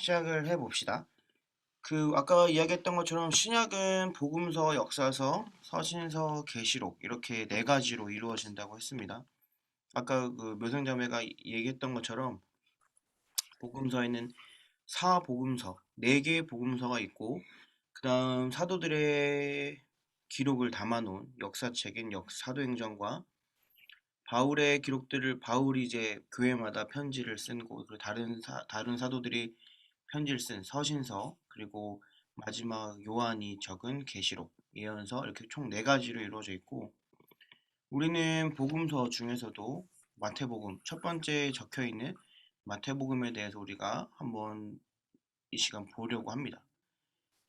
시작을 해봅시다. 아까 이야기했던 것처럼 신약은 복음서, 역사서, 서신서, 계시록 이렇게 네 가지로 이루어진다고 했습니다. 아까 묘생자매가 얘기했던 것처럼 복음서에는 사복음서, 네 개의 복음서가 있고 그다음 사도들의 기록을 담아놓은 역사책인 사도행전과 바울의 기록들을 바울이 이제 교회마다 편지를 쓴 곳, 그리고 다른 사도들이 편지를 쓴 서신서, 그리고 마지막 요한이 적은 계시록, 예언서 이렇게 총 네 가지로 이루어져 있고 우리는 복음서 중에서도 마태복음 첫 번째 적혀 있는 마태복음에 대해서 우리가 한번 이 시간 보려고 합니다.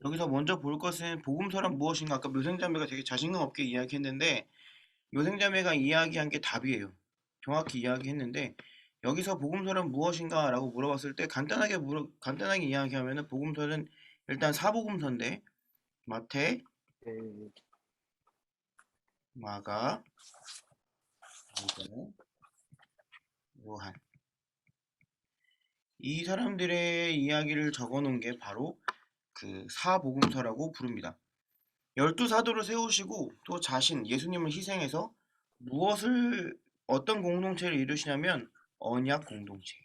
여기서 먼저 볼 것은 복음서란 무엇인가 아까 묘생자매가 되게 자신감 없게 이야기했는데 묘생자매가 이야기한 게 답이에요. 정확히 이야기했는데 여기서 복음서는 무엇인가 라고 물어봤을 때 간단하게 이야기하면 복음서는 일단 사복음서인데 마태, 음, 마가, 마르고, 요한 이 사람들의 이야기를 적어놓은 게 바로 그 사복음서라고 부릅니다. 12사도를 세우시고 또 예수님을 희생해서 어떤 공동체를 이루시냐면 언약 공동체.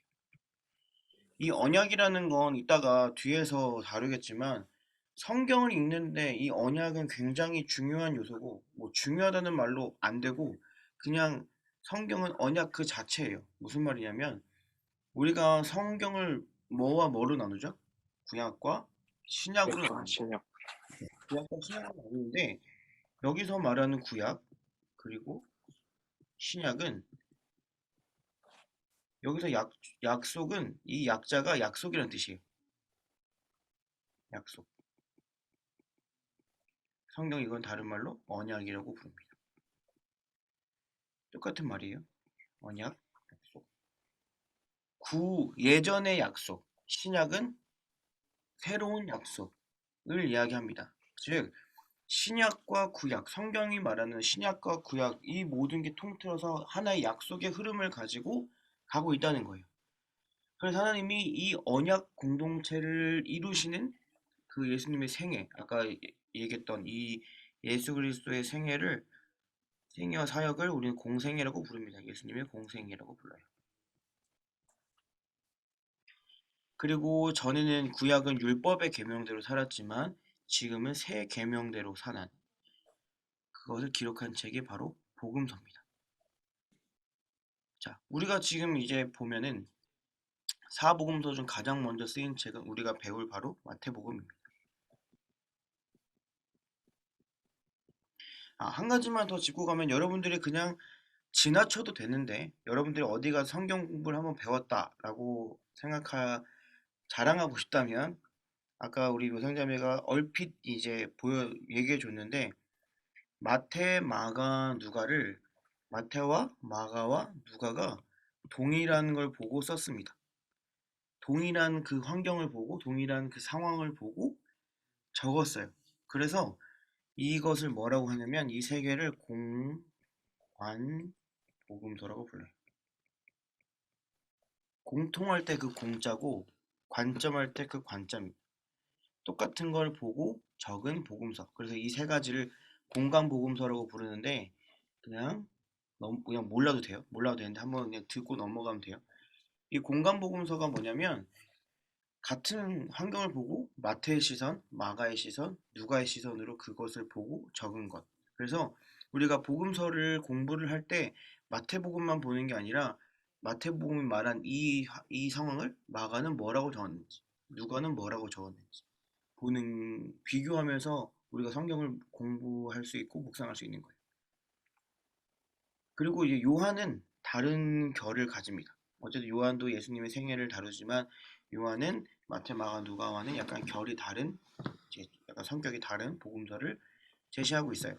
이 언약이라는 건 이따가 뒤에서 다루겠지만 성경을 읽는데 이 언약은 굉장히 중요한 요소고 뭐 중요하다는 말로 안 되고 그냥 성경은 언약 그 자체예요. 무슨 말이냐면 우리가 성경을 뭐와 뭐로 나누죠? 구약과 신약으로 약간 나눕니다. 신약. 구약과 신약으로 나누는데 여기서 말하는 구약 그리고 신약은 여기서 약속은 이 약자가 약속이라는 뜻이에요. 약속. 성경 이건 다른 말로 언약이라고 부릅니다. 똑같은 말이에요. 언약, 약속. 예전의 약속. 신약은 새로운 약속을 이야기합니다. 즉 신약과 구약, 성경이 말하는 신약과 구약 이 모든 게 통틀어서 하나의 약속의 흐름을 가지고 가고 있다는 거예요. 그래서 하나님이 이 언약 공동체를 이루시는 그 예수님의 생애, 아까 얘기했던 이 예수 그리스도의 생애와 사역을 우리는 공생애라고 부릅니다. 예수님의 공생애라고 불러요. 그리고 전에는 구약은 율법의 계명대로 살았지만 지금은 새 계명대로 사는 그것을 기록한 책이 바로 복음서입니다. 자, 우리가 지금 이제 보면은 사복음서 중 가장 먼저 쓰인 책은 우리가 배울 바로 마태복음입니다. 한 가지만 더 짚고 가면 여러분들이 그냥 지나쳐도 되는데 여러분들이 어디 가서 성경 공부를 한번 배웠다라고 자랑하고 싶다면 아까 우리 묘상자매가 얼핏 이제 얘기해 줬는데 마태와 마가와 누가가 동일한 걸 보고 썼습니다. 동일한 그 환경을 보고 동일한 그 상황을 보고 적었어요. 그래서 이것을 뭐라고 하냐면 이 세 개를 공관 복음서라고 불러요. 공통할 때 그 공자고 관점할 때 그 관점입니다. 똑같은 걸 보고 적은 복음서. 그래서 이 세 가지를 공간 복음서라고 부르는데 그냥 몰라도 돼요. 몰라도 되는데 한번 그냥 듣고 넘어가면 돼요. 이 공간 복음서가 뭐냐면 같은 환경을 보고 마태의 시선, 마가의 시선, 누가의 시선으로 그것을 보고 적은 것. 그래서 우리가 복음서를 공부를 할 때 마태복음만 보는 게 아니라 마태복음이 말한 이 상황을 마가는 뭐라고 적었는지, 누가는 뭐라고 적었는지 비교하면서 우리가 성경을 공부할 수 있고 묵상할 수 있는 거예요. 그리고 이제 요한은 다른 결을 가집니다. 어쨌든 요한도 예수님의 생애를 다루지만 요한은 마태, 마가, 누가와는 약간 결이 다른, 약간 성격이 다른 복음서를 제시하고 있어요.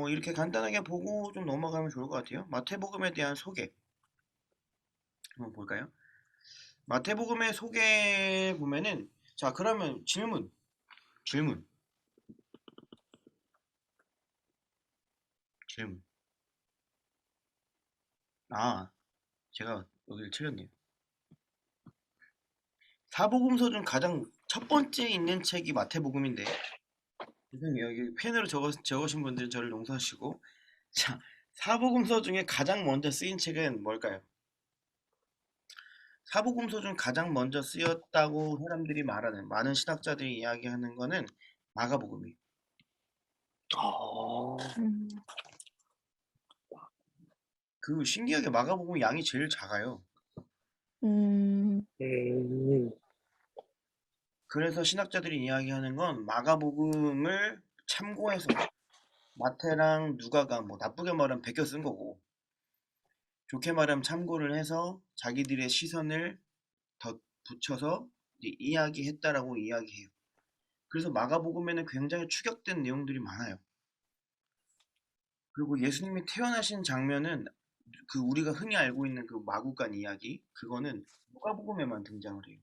이렇게 간단하게 보고 좀 넘어가면 좋을 것 같아요. 마태복음에 대한 소개 한번 볼까요? 마태복음의 소개 보면은 자 그러면 질문 질문 아 제가 여기를 틀렸네요. 사복음서 중 가장 첫 번째 있는 책이 마태복음인데, 죄송해요. 여기 펜으로 적으신 분들은 저를 용서하시고. 자, 사복음서 중에 가장 먼저 쓰인 책은 뭘까요? 사복음서 중 가장 먼저 쓰였다고 사람들이 말하는, 많은 신학자들이 이야기하는 거는 마가복음이에요. 아. 그 신기하게 마가복음 양이 제일 작아요. 음. 그래서 신학자들이 이야기하는 건 마가복음을 참고해서 마태랑 누가가, 뭐 나쁘게 말하면 베껴 쓴 거고, 좋게 말하면 참고를 해서 자기들의 시선을 더 붙여서 이제 이야기했다라고 이야기해요. 그래서 마가복음에는 굉장히 축약된 내용들이 많아요. 그리고 예수님이 태어나신 장면은 그 우리가 흔히 알고 있는 그 마구간 이야기, 그거는 누가복음에만 등장을 해요.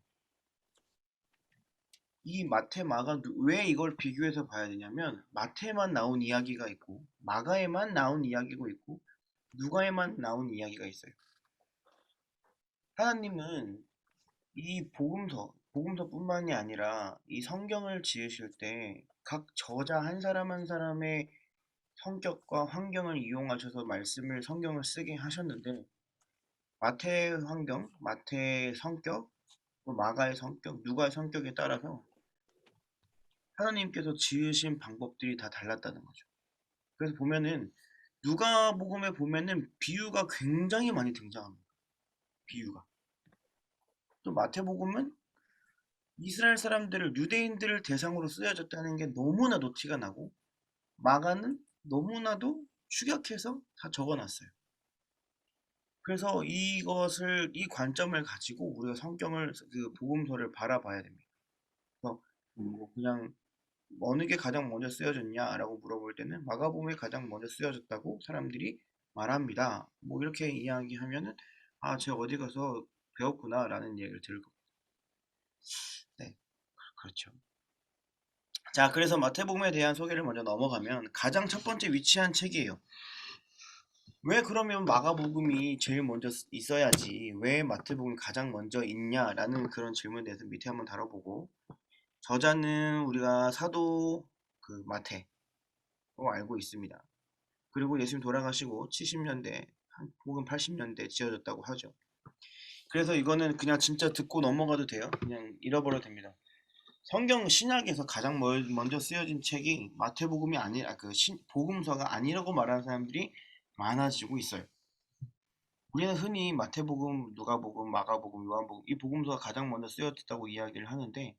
이 마태, 마가, 왜 이걸 비교해서 봐야 되냐면, 마태에만 나온 이야기가 있고 마가에만 나온 이야기가 있고 누가에만 나온 이야기가 있어요. 하나님은 이 복음서뿐만이 아니라 이 성경을 지으실 때 각 저자 한 사람 한 사람의 성격과 환경을 이용하셔서 성경을 쓰게 하셨는데, 마태의 환경, 마태의 성격, 또 마가의 성격, 누가의 성격에 따라서 하나님께서 지으신 방법들이 다 달랐다는 거죠. 그래서 보면은 누가복음에 보면은 비유가 굉장히 많이 등장합니다. 비유가. 또 마태복음은 이스라엘 사람들을, 유대인들을 대상으로 쓰여졌다는 게 너무나도 티가 나고, 마가는 너무나도 축약해서 다 적어놨어요. 그래서 이 관점을 가지고 우리가 그 복음서를 바라봐야 됩니다. 그래서 뭐 그냥 어느 게 가장 먼저 쓰여졌냐라고 물어볼 때는 마가복음이 가장 먼저 쓰여졌다고 사람들이 말합니다. 뭐 이렇게 이야기하면은, 아, 제가 어디 가서 배웠구나라는 얘기를 들을 겁니다. 네, 그렇죠. 자, 그래서 마태복음에 대한 소개를 먼저 넘어가면 가장 첫 번째 위치한 책이에요. 왜 그러면 마가복음이 제일 먼저 있어야지 왜 마태복음이 가장 먼저 있냐라는 그런 질문에 대해서 밑에 한번 다뤄보고, 저자는 우리가 사도 그 마태로 알고 있습니다. 그리고 예수님 돌아가시고 70년대 혹은 80년대 지어졌다고 하죠. 그래서 이거는 그냥 진짜 듣고 넘어가도 돼요. 그냥 잃어버려도 됩니다. 성경 신약에서 가장 먼저 쓰여진 책이 마태복음이 아니라 복음서가 아니라고 말하는 사람들이 많아지고 있어요. 우리는 흔히 마태복음, 누가복음, 마가복음, 요한복음 이 복음서가 가장 먼저 쓰여졌다고 이야기를 하는데,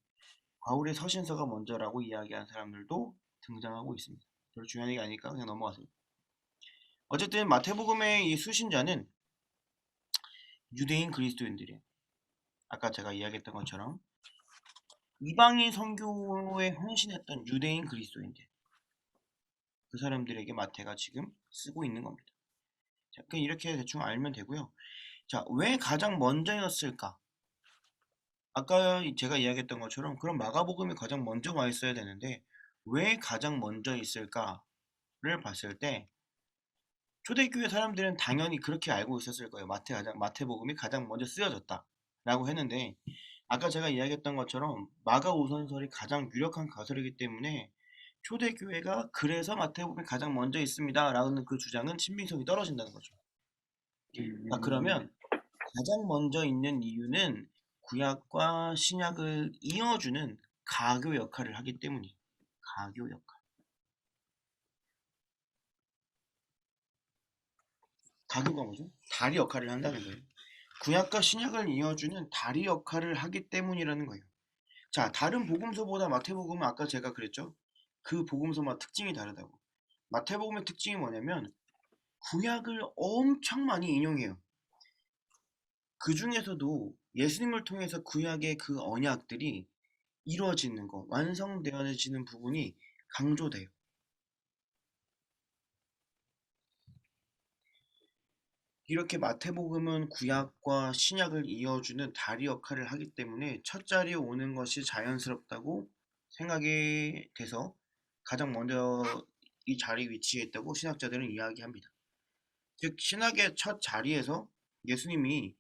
바울의 서신서가 먼저라고 이야기하는 사람들도 등장하고 있습니다. 별로 중요한 얘기 아니니까 그냥 넘어가세요. 어쨌든 마태복음의 이 수신자는 유대인 그리스도인들이에요. 아까 제가 이야기했던 것처럼 이방인 선교에 헌신했던 유대인 그리스도인들, 그 사람들에게 마태가 지금 쓰고 있는 겁니다. 자, 그냥 이렇게 대충 알면 되고요. 자, 왜 가장 먼저였을까? 아까 제가 이야기했던 것처럼 그럼 마가복음이 가장 먼저 와 있어야 되는데 왜 가장 먼저 있을까를 봤을 때, 초대교회 사람들은 당연히 그렇게 알고 있었을 거예요. 마태복음이 가장 먼저 쓰여졌다라고 했는데, 아까 제가 이야기했던 것처럼 마가오선설이 가장 유력한 가설이기 때문에 초대교회가 그래서 마태복음이 가장 먼저 있습니다라는 그 주장은 신빙성이 떨어진다는 거죠. 자, 그러면 가장 먼저 있는 이유는 구약과 신약을 이어주는 가교 역할을 하기 때문이에요. 가교 역할. 가교가 뭐죠? 다리 역할을 한다는 거예요. 구약과 신약을 이어주는 다리 역할을 하기 때문이라는 거예요. 자, 다른 복음서보다 마태복음은 아까 제가 그랬죠? 그 복음서마다 특징이 다르다고. 마태복음의 특징이 뭐냐면 구약을 엄청 많이 인용해요. 그 중에서도 예수님을 통해서 구약의 그 언약들이 이루어지는 거, 완성되어지는 부분이 강조돼요. 이렇게 마태복음은 구약과 신약을 이어주는 다리 역할을 하기 때문에 첫 자리에 오는 것이 자연스럽다고 생각이 돼서 가장 먼저 이 자리 위치에 있다고 신학자들은 이야기합니다. 즉, 신학의 첫 자리에서 예수님이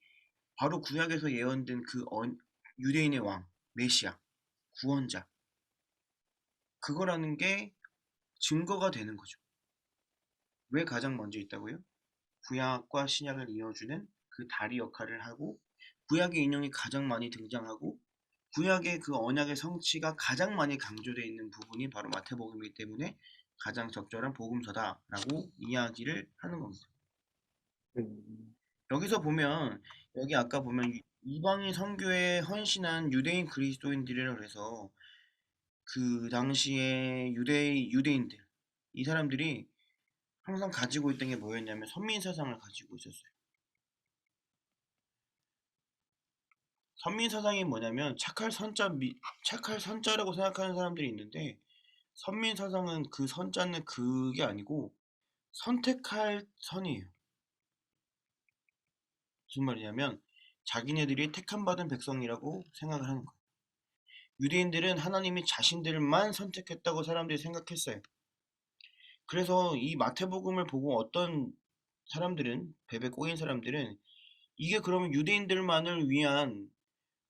바로 구약에서 예언된 유대인의 왕, 메시아, 구원자, 그거라는 게 증거가 되는 거죠. 왜 가장 먼저 있다고요? 구약과 신약을 이어주는 그 다리 역할을 하고, 구약의 인용이 가장 많이 등장하고, 구약의 그 언약의 성취가 가장 많이 강조되어 있는 부분이 바로 마태복음이기 때문에 가장 적절한 복음서다라고 이야기를 하는 겁니다. 음, 여기서 보면, 여기 아까 보면 이방인 선교에 헌신한 유대인 그리스도인들이라 그래서 그 당시에 유대인들, 이 사람들이 항상 가지고 있던 게 뭐였냐면 선민 사상을 가지고 있었어요. 선민 사상이 뭐냐면 착할 선자라고 생각하는 사람들이 있는데, 선민 사상은 그 선자는 그게 아니고 선택할 선이에요. 무슨 말이냐면 자기네들이 택함 받은 백성이라고 생각을 하는 거예요. 유대인들은 하나님이 자신들만 선택했다고 사람들이 생각했어요. 그래서 이 마태복음을 보고 어떤 사람들은, 베베 꼬인 사람들은, 이게 그러면 유대인들만을 위한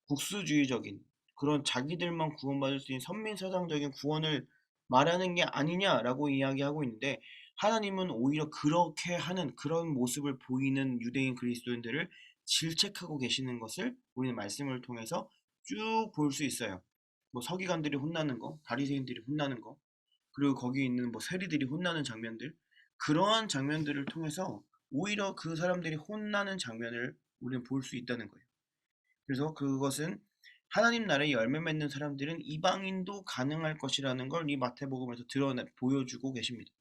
국수주의적인, 그런 자기들만 구원받을 수 있는 선민사상적인 구원을 말하는 게 아니냐라고 이야기하고 있는데, 하나님은 오히려 그렇게 하는 그런 모습을 보이는 유대인 그리스도인들을 질책하고 계시는 것을 우리는 말씀을 통해서 쭉 볼 수 있어요. 뭐 서기관들이 혼나는 거, 바리새인들이 혼나는 거, 그리고 거기 있는 뭐 세리들이 혼나는 장면들, 그러한 장면들을 통해서 오히려 그 사람들이 혼나는 장면을 우리는 볼 수 있다는 거예요. 그래서 그것은 하나님 나라에 열매 맺는 사람들은 이방인도 가능할 것이라는 걸 이 마태복음에서 보여주고 계십니다.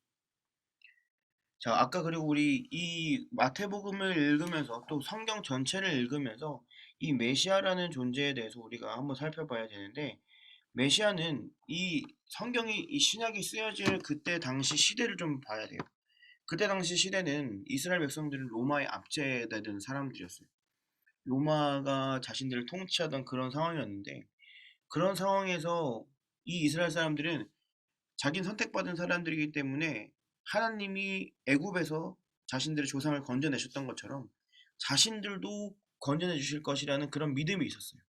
자, 아까 그리고 우리 이 마태복음을 읽으면서 또 성경 전체를 읽으면서 이 메시아라는 존재에 대해서 우리가 한번 살펴봐야 되는데, 메시아는 이 성경이 이 신약이 쓰여질 그때 당시 시대를 좀 봐야 돼요. 그때 당시 시대는 이스라엘 백성들은 로마에 압제되던 사람들이었어요. 로마가 자신들을 통치하던 그런 상황이었는데, 그런 상황에서 이 이스라엘 사람들은 자기는 선택받은 사람들이기 때문에 하나님이 애굽에서 자신들의 조상을 건져내셨던 것처럼 자신들도 건져내 주실 것이라는 그런 믿음이 있었어요.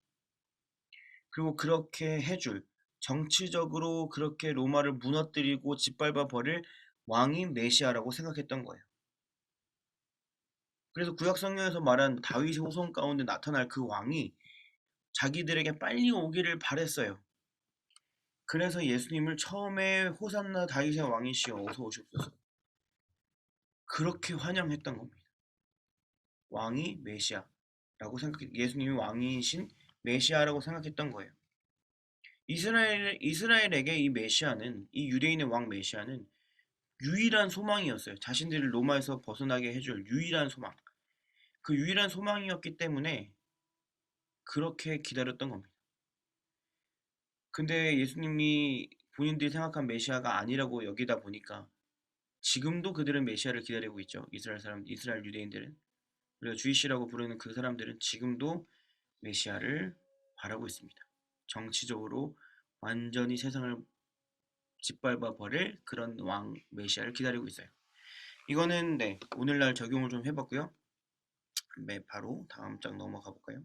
그리고 그렇게 해줄, 정치적으로 그렇게 로마를 무너뜨리고 짓밟아 버릴 왕이 메시아라고 생각했던 거예요. 그래서 구약 성경에서 말한 다윗의 후손 가운데 나타날 그 왕이 자기들에게 빨리 오기를 바랬어요. 그래서 예수님을 처음에 호산나 다윗의 왕이시여 어서 오십소서, 그렇게 환영했던 겁니다. 왕이 메시아라고 예수님이 왕이신 메시아라고 생각했던 거예요. 이스라엘에게 이 메시아는, 이 유대인의 왕 메시아는 유일한 소망이었어요. 자신들을 로마에서 벗어나게 해줄 유일한 소망. 그 유일한 소망이었기 때문에 그렇게 기다렸던 겁니다. 근데 예수님이 본인들이 생각한 메시아가 아니라고 여기다 보니까 지금도 그들은 메시아를 기다리고 있죠. 이스라엘 유대인들은. 그리고 주이시라고 부르는 그 사람들은 지금도 메시아를 바라고 있습니다. 정치적으로 완전히 세상을 짓밟아 버릴 그런 왕 메시아를 기다리고 있어요. 이거는 네, 오늘날 적용을 좀 해봤고요. 네, 바로 다음 장 넘어가 볼까요?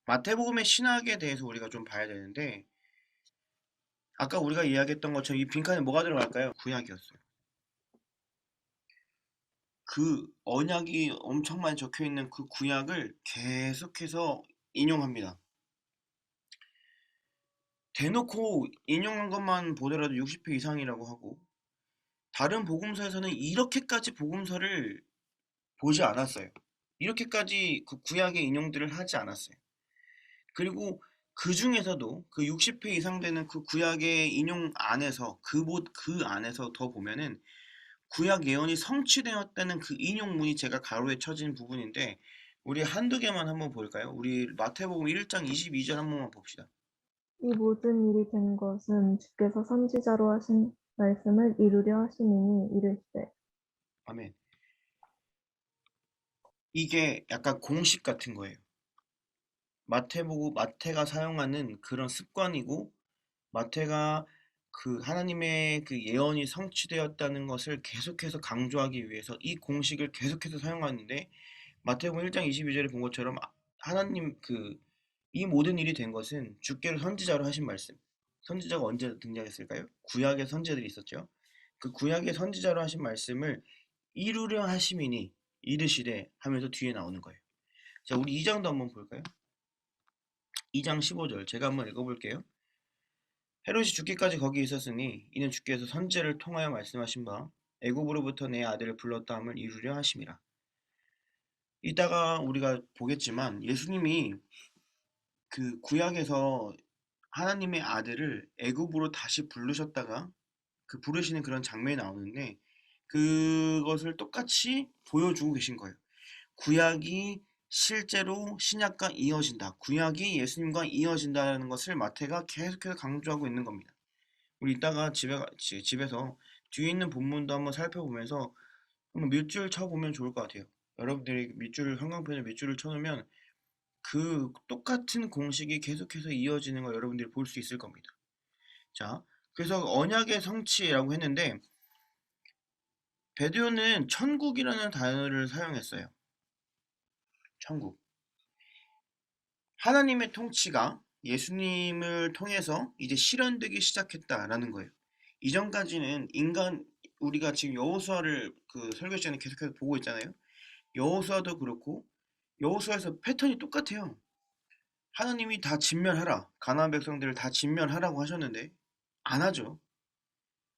마태복음의 신학에 대해서 우리가 좀 봐야 되는데, 아까 우리가 이야기했던 것처럼 이 빈칸에 뭐가 들어갈까요? 구약이었어요. 그 언약이 엄청 많이 적혀 있는 그 구약을 계속해서 인용합니다. 대놓고 인용한 것만 보더라도 60회 이상이라고 하고, 다른 복음서에서는 이렇게까지 복음서를 보지 않았어요. 이렇게까지 그 구약의 인용들을 하지 않았어요. 그리고 그 중에서도 그 60회 이상 되는 그 구약의 인용 안에서 그 안에서 더 보면은 구약 예언이 성취되었다는 그 인용문이 제가 가로에 쳐진 부분인데, 우리 한두 개만 한번 볼까요? 우리 마태복음 1장 22절 한 번만 봅시다. 이 모든 일이 된 것은 주께서 선지자로 하신 말씀을 이루려 하심이니 이르시되. 아멘. 이게 약간 공식 같은 거예요. 마태가 사용하는 그런 습관이고, 마태가 그 하나님의 그 예언이 성취되었다는 것을 계속해서 강조하기 위해서 이 공식을 계속해서 사용하는데, 마태복음 1장 22절에 본 것처럼 하나님 이 모든 일이 된 것은 주께로 선지자로 하신 말씀. 선지자가 언제 등장했을까요? 구약의 선지자들이 있었죠. 그 구약의 선지자로 하신 말씀을 이루려 하심이니 이르시되 하면서 뒤에 나오는 거예요. 자, 우리 2장도 한번 볼까요? 2장 15절 제가 한번 읽어볼게요. 헤롯이 죽기까지 거기 있었으니 이는 주께서 선지자를 통하여 말씀하신 바 애굽으로부터 내 아들을 불렀다 함을 이루려 하심이라. 이따가 우리가 보겠지만 예수님이 그 구약에서 하나님의 아들을 애굽으로 다시 부르셨다가 그 부르시는 그런 장면이 나오는데 그것을 똑같이 보여주고 계신 거예요. 구약이 실제로 신약과 이어진다. 구약이 예수님과 이어진다는 것을 마태가 계속해서 강조하고 있는 겁니다. 우리 이따가 집에서 뒤에 있는 본문도 한번 살펴보면서 한번 밑줄 쳐보면 좋을 것 같아요. 여러분들이 밑줄을 형광펜에 밑줄을 쳐놓으면 그 똑같은 공식이 계속해서 이어지는 걸 여러분들이 볼 수 있을 겁니다. 자, 그래서 언약의 성취라고 했는데 베드로는 천국이라는 단어를 사용했어요. 천국. 하나님의 통치가 예수님을 통해서 이제 실현되기 시작했다라는 거예요. 이전까지는 우리가 지금 여호수아를 그 설교 시간에 계속해서 보고 있잖아요. 여호수아도 그렇고 여호수아에서 패턴이 똑같아요. 하나님이 다 진멸하라. 가나안 백성들을 다 진멸하라고 하셨는데 안 하죠.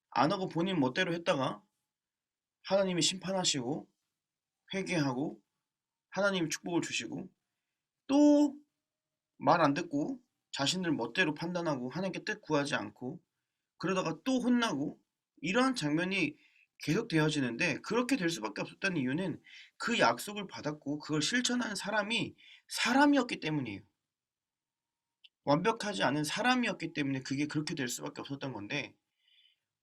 안 하고 본인 멋대로 했다가 하나님이 심판하시고 회개하고 하나님이 축복을 주시고 또 말 안 듣고 자신들 멋대로 판단하고 하나님께 뜻 구하지 않고 그러다가 또 혼나고 이러한 장면이 계속 되어지는데 그렇게 될 수밖에 없었던 이유는 그 약속을 받았고 그걸 실천한 사람이 사람이었기 때문이에요. 완벽하지 않은 사람이었기 때문에 그게 그렇게 될 수밖에 없었던 건데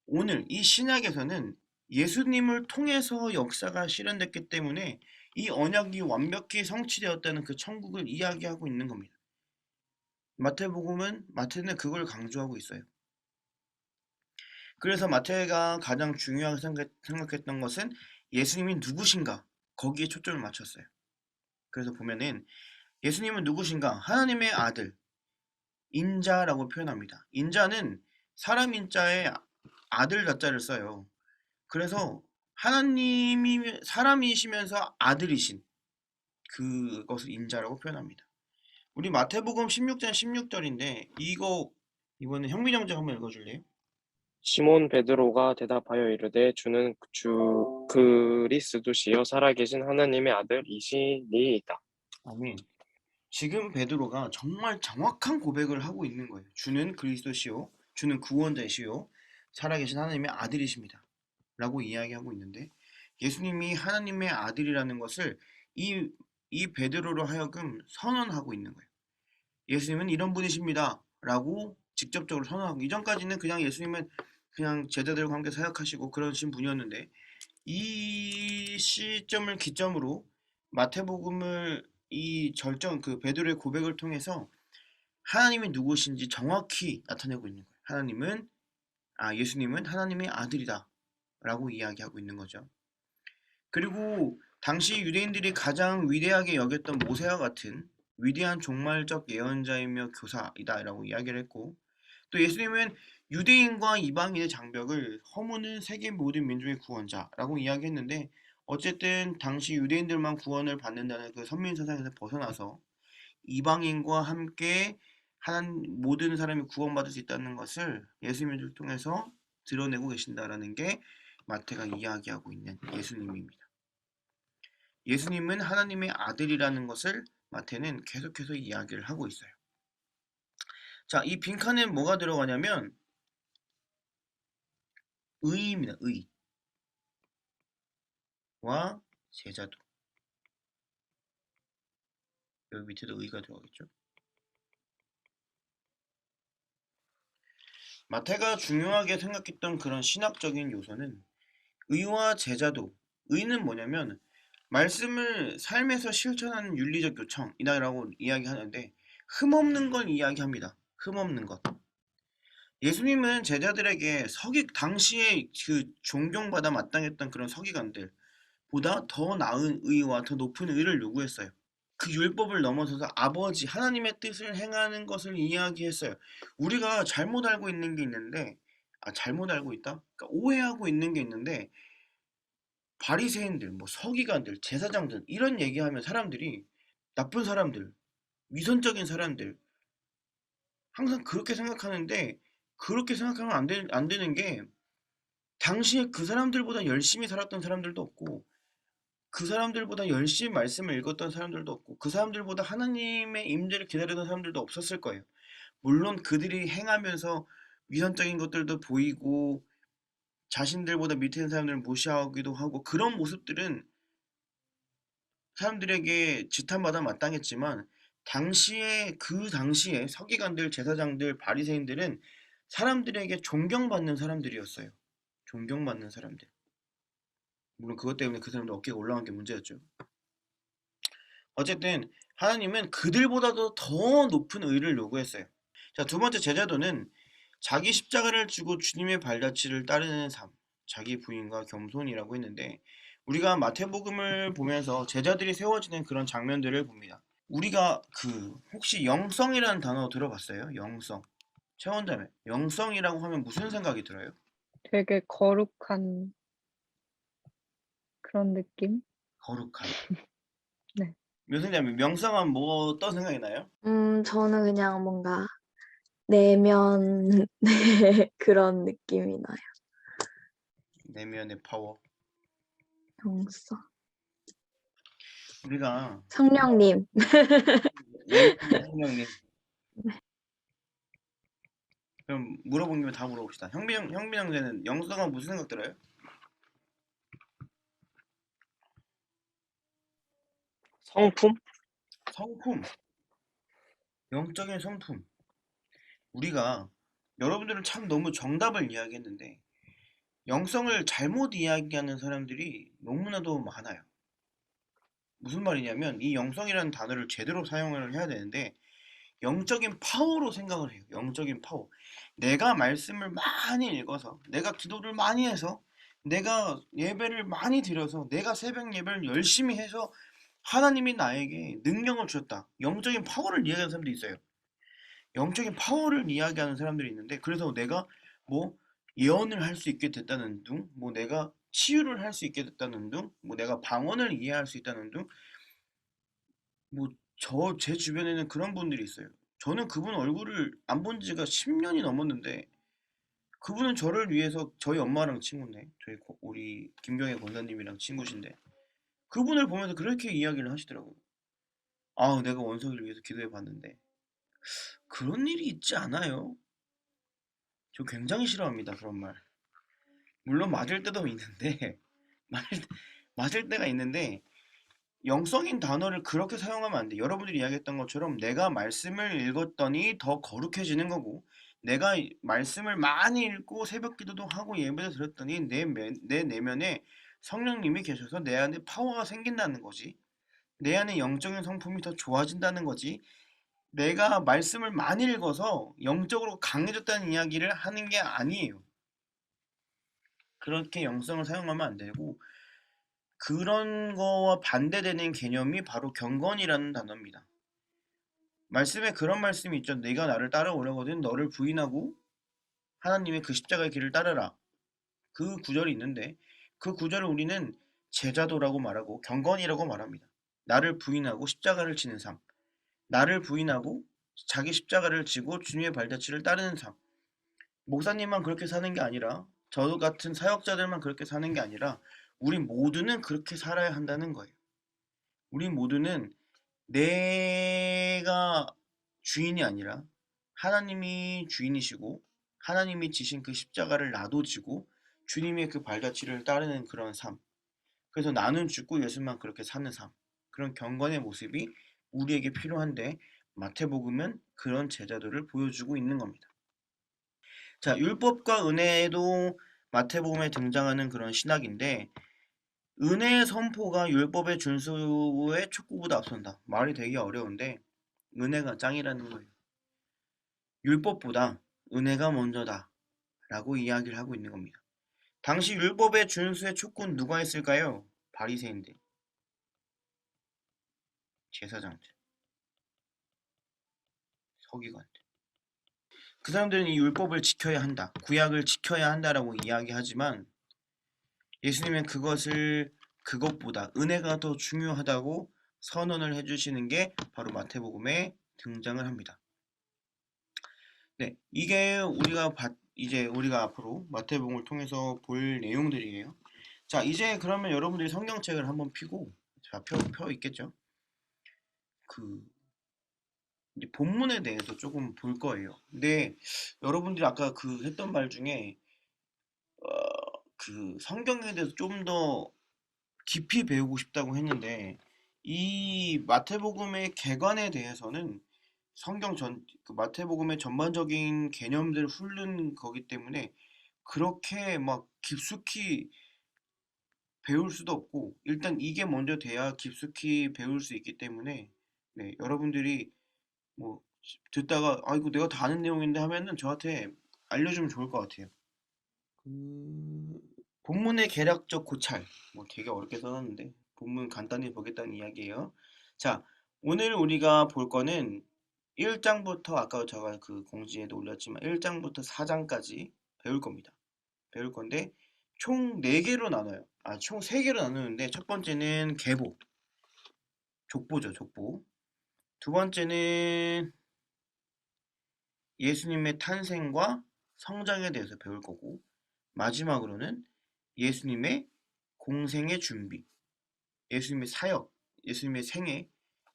오늘 이 신약에서는 예수님을 통해서 역사가 실현됐기 때문에 이 언약이 완벽히 성취되었다는 그 천국을 이야기하고 있는 겁니다. 마태는 그걸 강조하고 있어요. 그래서 마태가 가장 중요하게 생각했던 것은 예수님이 누구신가 거기에 초점을 맞췄어요. 그래서 보면은 예수님은 누구신가 하나님의 아들 인자라고 표현합니다. 인자는 사람 인자에 아들 자자를 써요. 그래서 하나님이 사람이시면서 아들이신 그것을 인자라고 표현합니다. 우리 마태복음 16장 16절인데 이번에 현민형제 한번 읽어줄래요? 시몬 베드로가 대답하여 이르되 주는 주 그리스도시요 살아계신 하나님의 아들이시니이다. 아멘. 지금 베드로가 정말 정확한 고백을 하고 있는 거예요. 주는 그리스도시요, 주는 구원자이시요, 살아계신 하나님의 아들이십니다. 라고 이야기하고 있는데 예수님이 하나님의 아들이라는 것을 이 베드로로 하여금 선언하고 있는 거예요. 예수님은 이런 분이십니다. 라고 직접적으로 선언하고 이전까지는 그냥 예수님은 그냥 제자들과 함께 사역하시고 그러신 분이었는데 이 시점을 기점으로 마태복음을 그 베드로의 고백을 통해서 하나님이 누구신지 정확히 나타내고 있는 거예요. 예수님은 하나님의 아들이다 라고 이야기하고 있는 거죠. 그리고 당시 유대인들이 가장 위대하게 여겼던 모세와 같은 위대한 종말적 예언자이며 교사이다 라고 이야기를 했고 또 예수님은 유대인과 이방인의 장벽을 허무는 세계 모든 민족의 구원자라고 이야기했는데 어쨌든 당시 유대인들만 구원을 받는다는 그 선민 사상에서 벗어나서 이방인과 함께 모든 사람이 구원받을 수 있다는 것을 예수님을 통해서 드러내고 계신다라는 게 마태가 이야기하고 있는 예수님입니다. 예수님은 하나님의 아들이라는 것을 마태는 계속해서 이야기를 하고 있어요. 자, 이 빈칸에 뭐가 들어가냐면 의입니다. 의와 제자도. 여기 밑에도 의가 들어가겠죠. 마태가 중요하게 생각했던 그런 신학적인 요소는 의와 제자도. 의는 뭐냐면 말씀을 삶에서 실천하는 윤리적 요청이다라고 이야기하는데 흠없는 건 이야기합니다. 흠없는 것. 예수님은 제자들에게 당시에 그 존경받아 마땅했던 그런 서기관들보다 더 나은 의와 더 높은 의를 요구했어요. 그 율법을 넘어서서 아버지 하나님의 뜻을 행하는 것을 이야기했어요. 우리가 잘못 알고 있는 게 있는데, 잘못 알고 있다? 그러니까 오해하고 있는 게 있는데, 바리새인들, 뭐 서기관들, 제사장들 이런 얘기하면 사람들이 나쁜 사람들, 위선적인 사람들 항상 그렇게 생각하는데, 그렇게 생각하면 안 되는 게, 당시에 그 사람들보다 열심히 살았던 사람들도 없고, 그 사람들보다 열심히 말씀을 읽었던 사람들도 없고, 그 사람들보다 하나님의 임재를 기다리던 사람들도 없었을 거예요. 물론 그들이 행하면서 위선적인 것들도 보이고 자신들보다 밑에 있는 사람들을 무시하기도 하고, 그런 모습들은 사람들에게 지탄받아 마땅했지만, 그 당시에 서기관들, 제사장들, 바리새인들은 사람들에게 존경받는 사람들이었어요. 존경받는 사람들. 물론 그것 때문에 그 사람들 어깨가 올라간 게 문제였죠. 어쨌든 하나님은 그들보다도 더 높은 의를 요구했어요. 자, 두 번째 제자도는 자기 십자가를 지고 주님의 발자취를 따르는 삶, 자기 부인과 겸손이라고 했는데, 우리가 마태복음을 보면서 제자들이 세워지는 그런 장면들을 봅니다. 우리가 혹시 영성이라는 단어 들어봤어요? 영성. 최원자매, 영성이라고 하면 무슨 생각이 들어요? 되게 거룩한 그런 느낌? 거룩한. 네. 묘선자매, 명성하면 뭐 어떤 생각이 나요? 저는 그냥 뭔가 내면 네, 그런 느낌이 나요. 내면의 파워. 영성. 우리가 성령님. 예수님 성령님. 네. 그럼 물어본 김에 다 물어봅시다. 형빈 형제는 영성은 무슨 생각 들어요? 성품? 성품. 영적인 성품. 우리가 여러분들은 참 너무 정답을 이야기했는데, 영성을 잘못 이야기하는 사람들이 너무나도 많아요. 무슨 말이냐면, 이 영성이라는 단어를 제대로 사용을 해야 되는데, 영적인 파워로 생각을 해요. 영적인 파워. 내가 말씀을 많이 읽어서, 내가 기도를 많이 해서, 내가 예배를 많이 드려서, 내가 새벽 예배를 열심히 해서 하나님이 나에게 능력을 주셨다. 영적인 파워를 이야기하는 사람도 있어요. 영적인 파워를 이야기하는 사람들이 있는데, 그래서 내가 뭐 예언을 할 수 있게 됐다는 둥, 뭐 내가 치유를 할 수 있게 됐다는 둥, 뭐 내가 방언을 이해할 수 있다는 둥, 뭐 제 주변에는 그런 분들이 있어요. 저는 그분 얼굴을 안 본 지가 10년이 넘었는데, 그분은 저를 위해서, 저희 엄마랑 친구인데, 우리 김경애 권사님이랑 친구신데, 그분을 보면서 그렇게 이야기를 하시더라고요. 내가 원석이를 위해서 기도해 봤는데. 그런 일이 있지 않아요? 저 굉장히 싫어합니다, 그런 말. 물론 맞을 때도 있는데, 맞을 때가 있는데, 영성인 단어를 그렇게 사용하면 안 돼. 여러분들이 이야기했던 것처럼 내가 말씀을 읽었더니 더 거룩해지는 거고, 내가 말씀을 많이 읽고 새벽 기도도 하고 예배도 드렸더니 내 내면에 성령님이 계셔서 내 안에 파워가 생긴다는 거지. 내 안에 영적인 성품이 더 좋아진다는 거지. 내가 말씀을 많이 읽어서 영적으로 강해졌다는 이야기를 하는 게 아니에요. 그렇게 영성을 사용하면 안 되고, 그런 거와 반대되는 개념이 바로 경건이라는 단어입니다. 말씀에 그런 말씀이 있죠. 네가 나를 따라오려거든 너를 부인하고 하나님의 그 십자가의 길을 따르라. 그 구절이 있는데, 그 구절을 우리는 제자도라고 말하고 경건이라고 말합니다. 나를 부인하고 십자가를 지는 삶. 나를 부인하고 자기 십자가를 지고 주님의 발자취를 따르는 삶. 목사님만 그렇게 사는 게 아니라, 저 같은 사역자들만 그렇게 사는 게 아니라, 우리 모두는 그렇게 살아야 한다는 거예요. 우리 모두는 내가 주인이 아니라 하나님이 주인이시고, 하나님이 지신 그 십자가를 나도 지고 주님의 그 발자취를 따르는 그런 삶. 그래서 나는 죽고 예수만 그렇게 사는 삶. 그런 경건의 모습이 우리에게 필요한데, 마태복음은 그런 제자도를 보여주고 있는 겁니다. 자, 율법과 은혜도 마태복음에 등장하는 그런 신학인데, 은혜의 선포가 율법의 준수의 촉구보다 앞선다. 말이 되게 어려운데 은혜가 짱이라는 거예요. 율법보다 은혜가 먼저다 라고 이야기를 하고 있는 겁니다. 당시 율법의 준수의 촉구는 누가 했을까요? 바리새인들. 제사장들, 서기관들. 그 사람들은 이 율법을 지켜야 한다, 구약을 지켜야 한다라고 이야기하지만 예수님은 그것보다 은혜가 더 중요하다고 선언을 해주시는 게 바로 마태복음에 등장을 합니다. 네, 이게 우리가 앞으로 마태복음을 통해서 볼 내용들이에요. 자, 이제 그러면 여러분들이 성경책을 한번 펴고, 자, 펴 있겠죠? 이제 본문에 대해서 조금 볼 거예요. 근데 여러분들이 아까 했던 말 중에 성경에 대해서 좀 더 깊이 배우고 싶다고 했는데 이 마태복음의 개관에 대해서는 마태복음의 전반적인 개념들을 훑는 거기 때문에 그렇게 막 깊숙이 배울 수도 없고, 일단 이게 먼저 돼야 깊숙이 배울 수 있기 때문에 네, 여러분들이 뭐 듣다가 이거 내가 다 아는 내용인데 하면은 저한테 알려주면 좋을 것 같아요. 본문의 개략적 고찰, 뭐 되게 어렵게 써놨는데 본문 간단히 보겠다는 이야기예요. 자, 오늘 우리가 볼 거는 1장부터 아까 제가 공지에도 올렸지만 1장부터 4장까지 배울 겁니다. 배울 건데 총 4개로 나눠요. 총 3개로 나누는데 첫 번째는 계보, 족보죠, 족보. 두 번째는 예수님의 탄생과 성장에 대해서 배울 거고, 마지막으로는 예수님의 공생의 준비, 예수님의 사역, 예수님의 생애,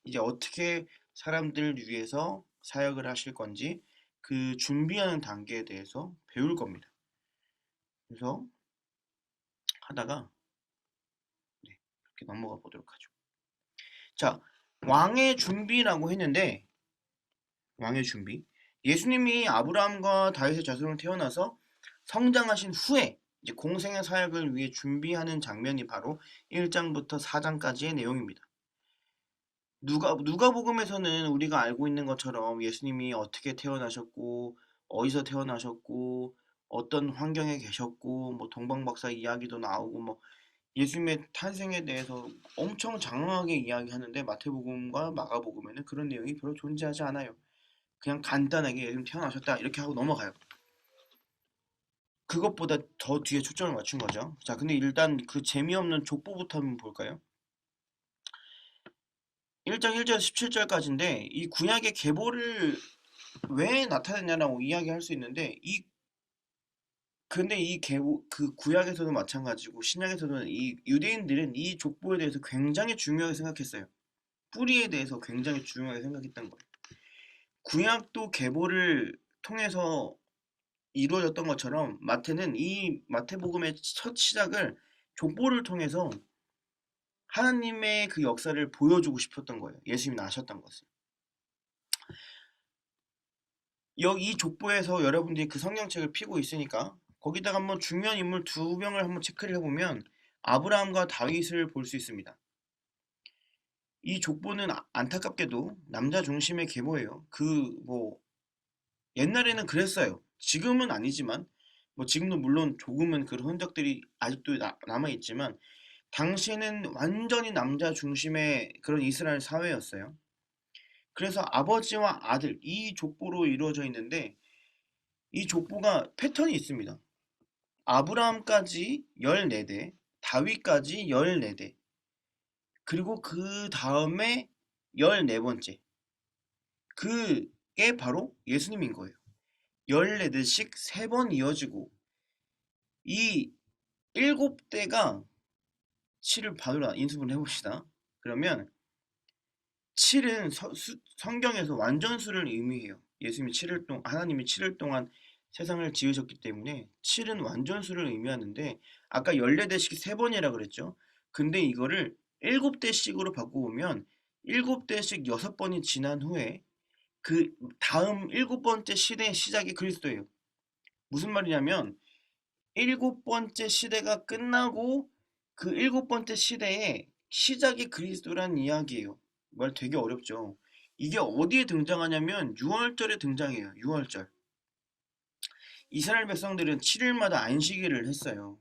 이제 어떻게 사람들을 위해서 사역을 하실 건지 그 준비하는 단계에 대해서 배울 겁니다. 그래서 하다가 네, 이렇게 넘어가 보도록 하죠. 자, 왕의 준비라고 했는데, 왕의 준비, 예수님이 아브라함과 다윗의 자손으로 태어나서 성장하신 후에 이제 공생의 사역을 위해 준비하는 장면이 바로 1장부터 4장까지의 내용입니다. 누가복음에서는 우리가 알고 있는 것처럼 예수님이 어떻게 태어나셨고, 어디서 태어나셨고, 어떤 환경에 계셨고, 뭐 동방박사 이야기도 나오고, 뭐 예수님의 탄생에 대해서 엄청 장황하게 이야기하는데 마태복음과 마가복음에는 그런 내용이 별로 존재하지 않아요. 그냥 간단하게 예수님 태어나셨다 이렇게 하고 넘어가요. 그것보다 더 뒤에 초점을 맞춘 거죠. 자, 근데 일단 그 재미없는 족보부터 한번 볼까요? 1장 1절에서 17절까지인데 이 구약의 계보를 왜 나타냈냐라고 이야기할 수 있는데 근데 이 계보 구약에서도 마찬가지고 신약에서는 이 유대인들은 이 족보에 대해서 굉장히 중요하게 생각했어요. 뿌리에 대해서 굉장히 중요하게 생각했던 거예요. 구약도 계보를 통해서 이루어졌던 것처럼 마태는 이 마태복음의 첫 시작을 족보를 통해서 하나님의 그 역사를 보여주고 싶었던 거예요. 예수님이 나셨던 것을. 이 족보에서 여러분들이 그 성경책을 펴고 있으니까 거기다가 한번 중요한 인물 2명을 한번 체크를 해보면 아브라함과 다윗을 볼 수 있습니다. 이 족보는 안타깝게도 남자 중심의 계보예요. 옛날에는 그랬어요. 지금은 아니지만 뭐 지금도 물론 조금은 그런 흔적들이 아직도 남아있지만 당시에는 완전히 남자 중심의 그런 이스라엘 사회였어요. 그래서 아버지와 아들 이 족보로 이루어져 있는데 이 족보가 패턴이 있습니다. 아브라함까지 14대, 다윗까지 14대, 그리고 그 다음에 14번째, 그게 바로 예수님인 거예요. 14대씩 3번 이어지고 이 7대가 7을 반으로 인수분해 해봅시다. 그러면 7은 성경에서 완전수를 의미해요. 하나님이 7일 동안 세상을 지으셨기 때문에 7은 완전수를 의미하는데 아까 14대씩 3번이라 그랬죠. 근데 이거를 7대씩으로 바꿔보면 7대씩 6번이 지난 후에 그 다음 7번째 시대의 시작이 그리스도예요. 무슨 말이냐면 7번째 시대가 끝나고 그 7번째 시대의 시작이 그리스도란 이야기예요. 말 되게 어렵죠. 이게 어디에 등장하냐면 6월절에 등장해요. 6월절. 이스라엘 백성들은 7일마다 안식일을 했어요.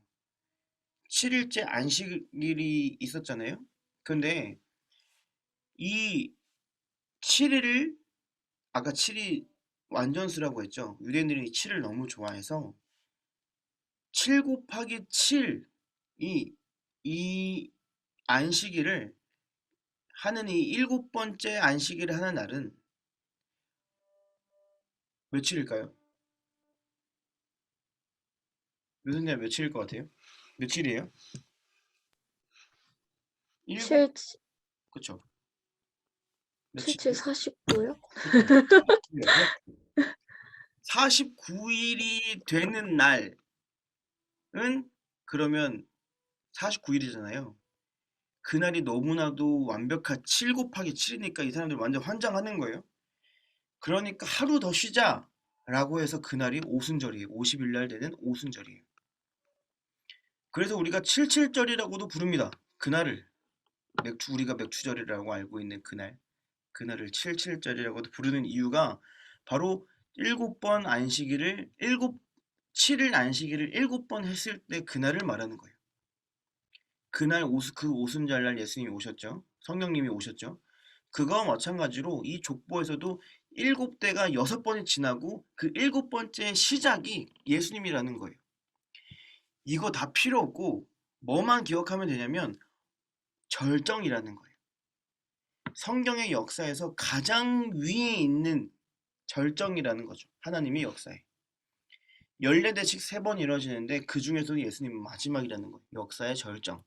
7일째 안식일이 있었잖아요. 근데 이 7을 아까 7이 완전수라고 했죠. 유대인들이 7을 너무 좋아해서 7 곱하기 7이 이 안식일을 하는 이 일곱 번째 안식일을 하는 날은 며칠일까요? 무슨 날 며칠일 것 같아요? 며칠이에요? 일곱 7, 그쵸? 77, 며칠? 49요? 그쵸? 49일이 되는 날은 그러면 49일이잖아요. 그날이 너무나도 완벽한 7 곱하기 7이니까 이 사람들 완전 환장하는 거예요. 그러니까 하루 더 쉬자라고 해서 그날이 오순절이에요. 50일 날 되는 오순절이에요. 그래서 우리가 77절이라고도 부릅니다. 그날을 우리가 맥추절이라고 알고 있는 그날을 77절이라고도 부르는 이유가 바로 7번 안식일을 7일 안식일을 7번 했을 때 그날을 말하는 거예요. 그날 그 오순절날 예수님이 오셨죠. 성령님이 오셨죠. 그거와 마찬가지로 이 족보에서도 7대가 6번이 지나고 그 7번째 시작이 예수님이라는 거예요. 이거 다 필요 없고 뭐만 기억하면 되냐면 절정이라는 거예요. 성경의 역사에서 가장 위에 있는 절정이라는 거죠. 하나님의 역사에. 14대씩 3번 이루어지는데 그 중에서도 예수님은 마지막이라는 거예요. 역사의 절정.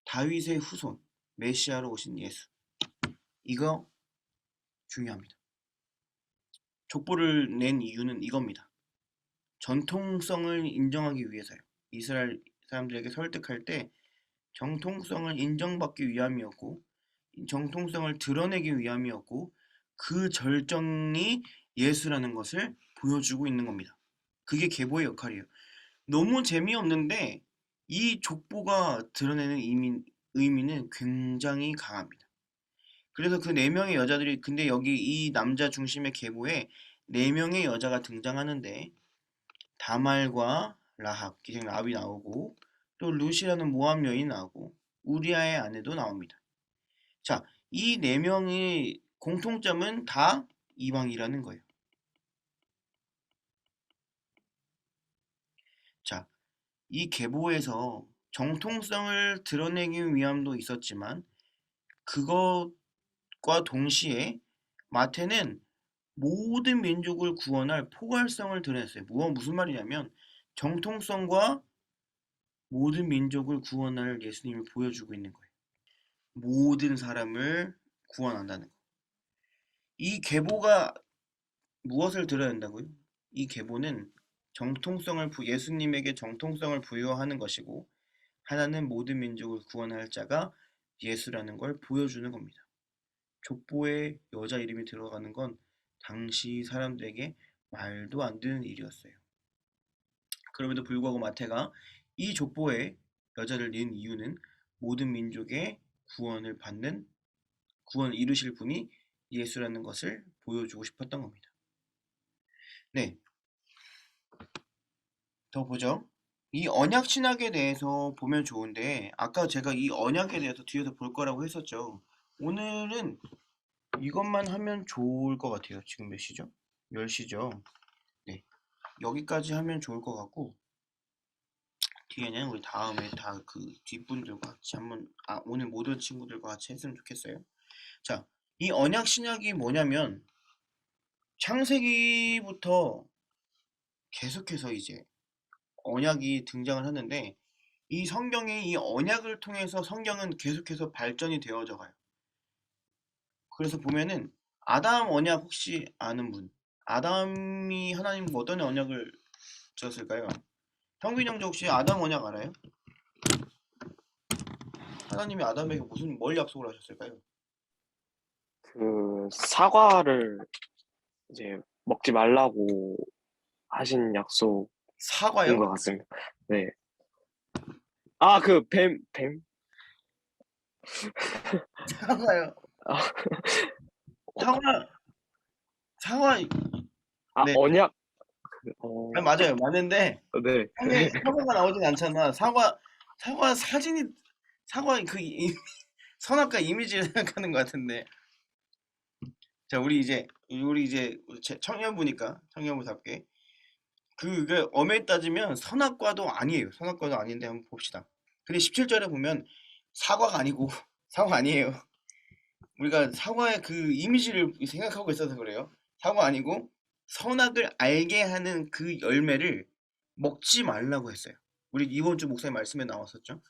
다윗의 후손, 메시아로 오신 예수. 이거 중요합니다. 족보를 낸 이유는 이겁니다. 전통성을 인정하기 위해서요. 이스라엘 사람들에게 설득할 때 정통성을 인정받기 위함이었고 정통성을 드러내기 위함이었고 그 절정이 예수라는 것을 보여주고 있는 겁니다. 그게 계보의 역할이에요. 너무 재미없는데 이 족보가 드러내는 의미는 굉장히 강합니다. 그래서 그 4명의 여자들이 근데 여기 이 남자 중심의 계보에 4명의 여자가 등장하는데 다말과 라합, 기생 라합이 나오고 또 룻이라는 모압 여인이 나오고 우리아의 아내도 나옵니다. 자, 이 4명의 공통점은 다 이방이라는 거예요. 자, 이 계보에서 정통성을 드러내기 위함도 있었지만 그것과 동시에 마태는 모든 민족을 구원할 포괄성을 드러냈어요. 무슨 말이냐면 정통성과 모든 민족을 구원할 예수님을 보여주고 있는 거예요. 모든 사람을 구원한다는 거. 이 계보가 무엇을 드러낸다고요? 이 계보는 예수님에게 정통성을 부여하는 것이고 하나는 모든 민족을 구원할 자가 예수라는 걸 보여주는 겁니다. 족보에 여자 이름이 들어가는 건 당시 사람들에게 말도 안 되는 일이었어요. 그럼에도 불구하고 마태가 이 족보에 여자를 낸 이유는 모든 민족의 구원을 이루실 분이 예수라는 것을 보여주고 싶었던 겁니다. 네, 더 보죠. 이 언약 신학에 대해서 보면 좋은데 아까 제가 이 언약에 대해서 뒤에서 볼 거라고 했었죠. 오늘은 이것만 하면 좋을 것 같아요. 지금 몇 시죠? 10시죠. 네, 여기까지 하면 좋을 것 같고 뒤에는 우리 다음에 다 그 뒷분들과 같이 한번 오늘 모든 친구들과 같이 했으면 좋겠어요. 자, 이 언약 신약이 뭐냐면 창세기부터 계속해서 이제 언약이 등장을 하는데 이 성경의 이 언약을 통해서 성경은 계속해서 발전이 되어져 가요. 그래서 보면은 아담 언약 혹시 아는 분? 아담이 하나님과 어떤 언약을 줬을까요? 형빈 형제 혹시 아담 언약 알아요? 하나님이 아담에게 뭘 약속을 하셨을까요? 그 사과를 이제 먹지 말라고 하신 약속인 사과요? 것 같습니다. 네. 아, 그 뱀? 사과요. 아, 사과, 사과, 네. 언약. 맞아요. 맞는데, 네. 근데 사과가 나오진 않잖아. 사과 사진이, 사과 선악과 이미지를 생각하는 것 같은데. 자, 우리 이제 청년부니까 청년부답게 그 엄밀히 따지면 선악과도 아니에요. 선악과도 아닌데 한번 봅시다. 근데 17절에 보면 사과가 아니고 사과 아니에요. 우리가 사과의 그 이미지를 생각하고 있어서 그래요. 사과 아니고 선악을 알게 하는 그 열매를 먹지 말라고 했어요. 우리 이번 주 목사님 말씀에 나왔었죠.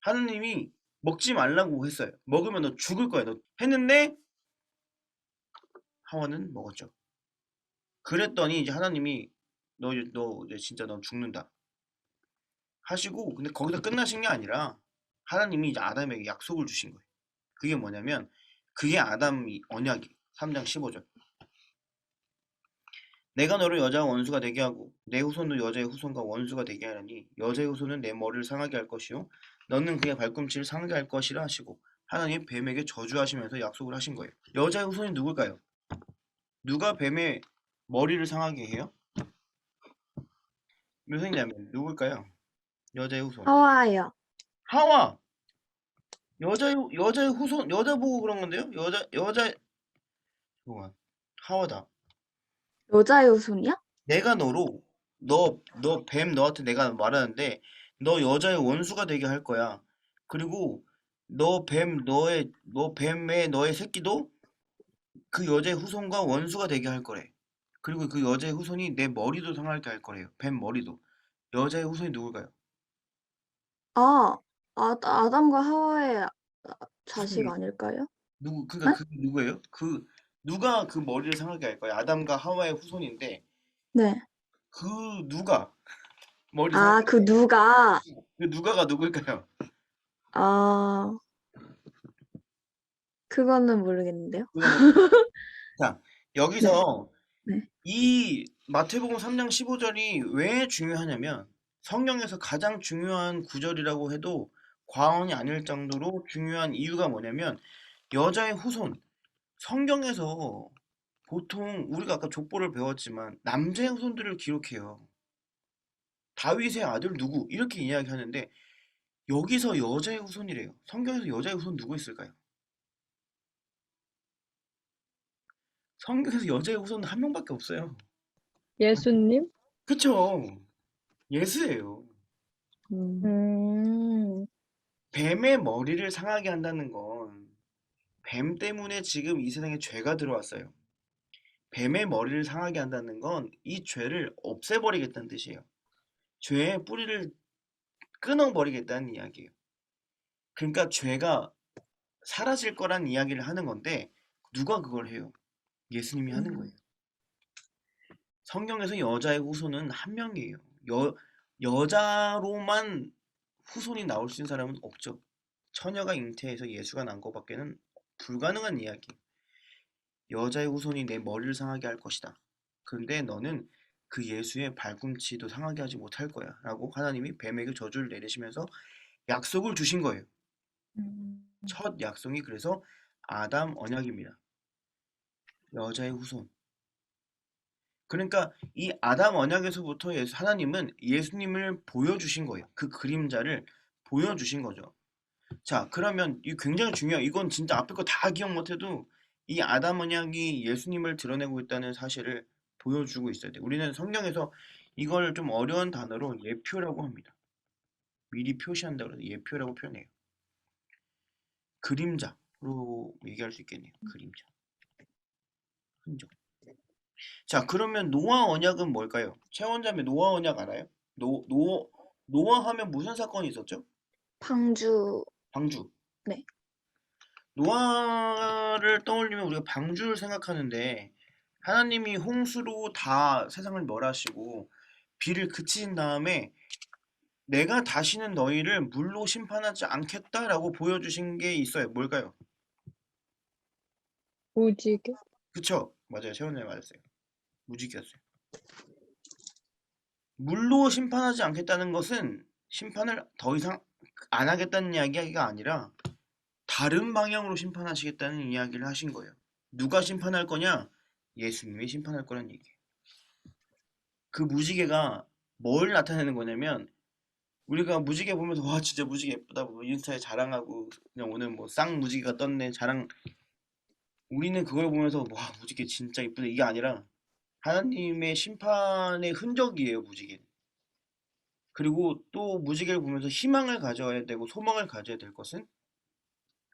하느님이 먹지 말라고 했어요. 먹으면 너 죽을 거야. 너 했는데 하와는 먹었죠. 그랬더니 이제 하나님이 너 이제 진짜 넌 죽는다 하시고, 근데 거기서 끝나신 게 아니라 하나님이 이제 아담에게 약속을 주신 거예요. 그게 뭐냐면 그게 아담 언약이 3장 15절. 내가 너를 여자와 원수가 되게 하고 내 후손도 여자의 후손과 원수가 되게 하려니 여자의 후손은 내 머리를 상하게 할 것이요 너는 그의 발꿈치를 상하게 할 것이라 하시고, 하나님 뱀에게 저주하시면서 약속을 하신 거예요. 여자의 후손이 누굴까요? 누가 뱀의 머리를 상하게 해요? 묘생자매 누굴까요? 여자의 후손. 하와요. 하와. 여자의 후손, 여자 보고 그런 건데요? 잠깐만. 하와다. 여자의 후손이야? 내가 너로 너 뱀 너한테 내가 말하는데 너 여자의 원수가 되게 할 거야. 그리고 너 뱀의 너의 새끼도 그 여자의 후손과 원수가 되게 할 거래. 그리고 그 여자의 후손이 내 머리도 상하게 할 거래요. 뱀 머리도. 여자의 후손이 누굴까요? 아, 아담과 하와의 자식 후손이 아닐까요? 그러니까 네? 그 누구예요? 그 누가 그 머리를 상하게 할 거야? 아담과 하와의 후손인데 네. 그 누가 머리 아, 상하게 그 누가, 그 누가가 누굴까요? 아, 그거는 모르겠는데요. 그거는 자, 네, 여기서 네. 이 마태복음 3장 15절이 왜 중요하냐면 성경에서 가장 중요한 구절이라고 해도 과언이 아닐 정도로 중요한 이유가 뭐냐면 여자의 후손, 성경에서 보통 우리가 아까 족보를 배웠지만 남자의 후손들을 기록해요. 다윗의 아들 누구 이렇게 이야기하는데 여기서 여자의 후손이래요. 성경에서 여자의 후손 누구 있을까요? 성경에서 여자의 후손은 한 명밖에 없어요. 예수님? 그쵸? 예수예요. 음. 뱀의 머리를 상하게 한다는 건 뱀 때문에 지금 이 세상에 죄가 들어왔어요. 뱀의 머리를 상하게 한다는 건 이 죄를 없애버리겠다는 뜻이에요. 죄의 뿌리를 끊어버리겠다는 이야기예요. 그러니까 죄가 사라질 거란 이야기를 하는 건데 누가 그걸 해요? 예수님이 하는 거예요. 성경에서 여자의 후손은 한 명이에요. 여자로만 후손이 나올 수 있는 사람은 없죠. 처녀가 잉태해서 예수가 난 것밖에는 불가능한 이야기. 여자의 후손이 내 머리를 상하게 할 것이다. 그런데 너는 그 예수의 발꿈치도 상하게 하지 못할 거야. 라고 하나님이 뱀에게 저주를 내리시면서 약속을 주신 거예요. 첫 약속이 그래서 아담 언약입니다. 여자의 후손. 그러니까 이 아담 언약에서부터 하나님은 예수님을 보여주신 거예요. 그 그림자를 보여주신 거죠. 자, 그러면 이 굉장히 중요해요. 이건 진짜 앞에 거 다 기억 못해도 이 아담 언약이 예수님을 드러내고 있다는 사실을 보여주고 있어야 돼. 우리는 성경에서 이걸 좀 어려운 단어로 예표라고 합니다. 미리 표시한다고 해서 예표라고 표현해요. 그림자로 얘기할 수 있겠네요. 그림자. 흔적. 자, 그러면 노아 언약은 뭘까요? 최원자매 노아 언약 알아요? 노아 하면 무슨 사건이 있었죠? 방주, 방주. 네. 노아를 떠올리면 우리가 방주를 생각하는데 하나님이 홍수로 다 세상을 멸하시고 비를 그친 다음에 내가 다시는 너희를 물로 심판하지 않겠다라고 보여주신 게 있어요. 뭘까요? 무지개? 그쵸? 맞아요. 최원자매 맞았어요. 무지개였어요. 물로 심판하지 않겠다는 것은 심판을 더 이상 안 하겠다는 이야기가 아니라 다른 방향으로 심판하시겠다는 이야기를 하신 거예요. 누가 심판할 거냐? 예수님이 심판할 거란 얘기예요. 그 무지개가 뭘 나타내는 거냐면 우리가 무지개 보면서 와 진짜 무지개 예쁘다 뭐 인스타에 자랑하고 그냥 오늘 뭐 쌍무지개가 떴네 자랑 우리는 그걸 보면서 와 무지개 진짜 예쁘다 이게 아니라 하나님의 심판의 흔적이에요 무지개는. 그리고 또 무지개를 보면서 희망을 가져야 되고 소망을 가져야 될 것은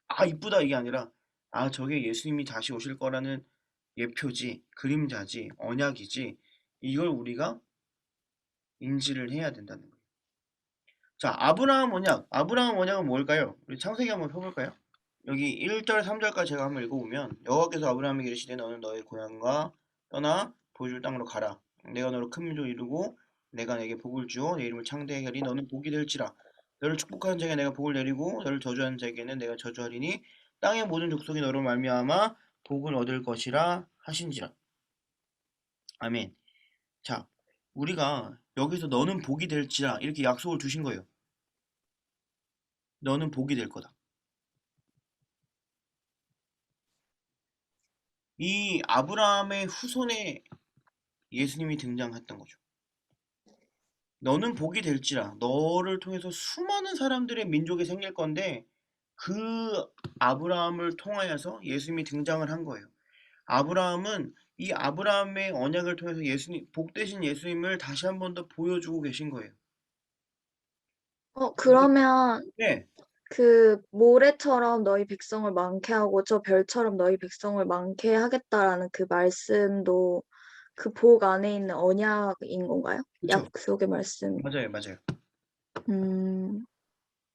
아 이쁘다 이게 아니라 아 저게 예수님이 다시 오실 거라는 예표지 그림자지 언약이지 이걸 우리가 인지를 해야 된다는 거예요. 자 아브라함 언약은 뭘까요? 우리 창세기 한번 펴볼까요? 여기 1절 3절까지 제가 한번 읽어보면 여호와께서 아브라함에게 이르시되 너는 너의 고향과 떠나 보여줄 땅으로 가라. 내가 너를 큰 민족을 이루고 내가 내게 복을 주어 내 이름을 창대하게 하리 너는 복이 될지라. 너를 축복하는 자에게 내가 복을 내리고 너를 저주하는 자에게는 내가 저주하리니 땅의 모든 족속이 너로 말미암아 복을 얻을 것이라 하신지라. 아멘. 자, 우리가 여기서 너는 복이 될지라 이렇게 약속을 주신 거예요. 너는 복이 될 거다. 이 아브라함의 후손에 예수님이 등장했던 거죠. 너는 복이 될지라 너를 통해서 수많은 사람들의 민족이 생길 건데 그 아브라함을 통하여서 예수님이 등장을 한 거예요. 아브라함은 이 아브라함의 언약을 통해서 예수님 복 되신 예수님을 다시 한 번 더 보여주고 계신 거예요. 그러면 네, 그 모래처럼 너희 백성을 많게 하고 저 별처럼 너희 백성을 많게 하겠다라는 그 말씀도 그 복 안에 있는 언약인 건가요? 그렇죠. 약속의 말씀. 맞아요, 맞아요. 음,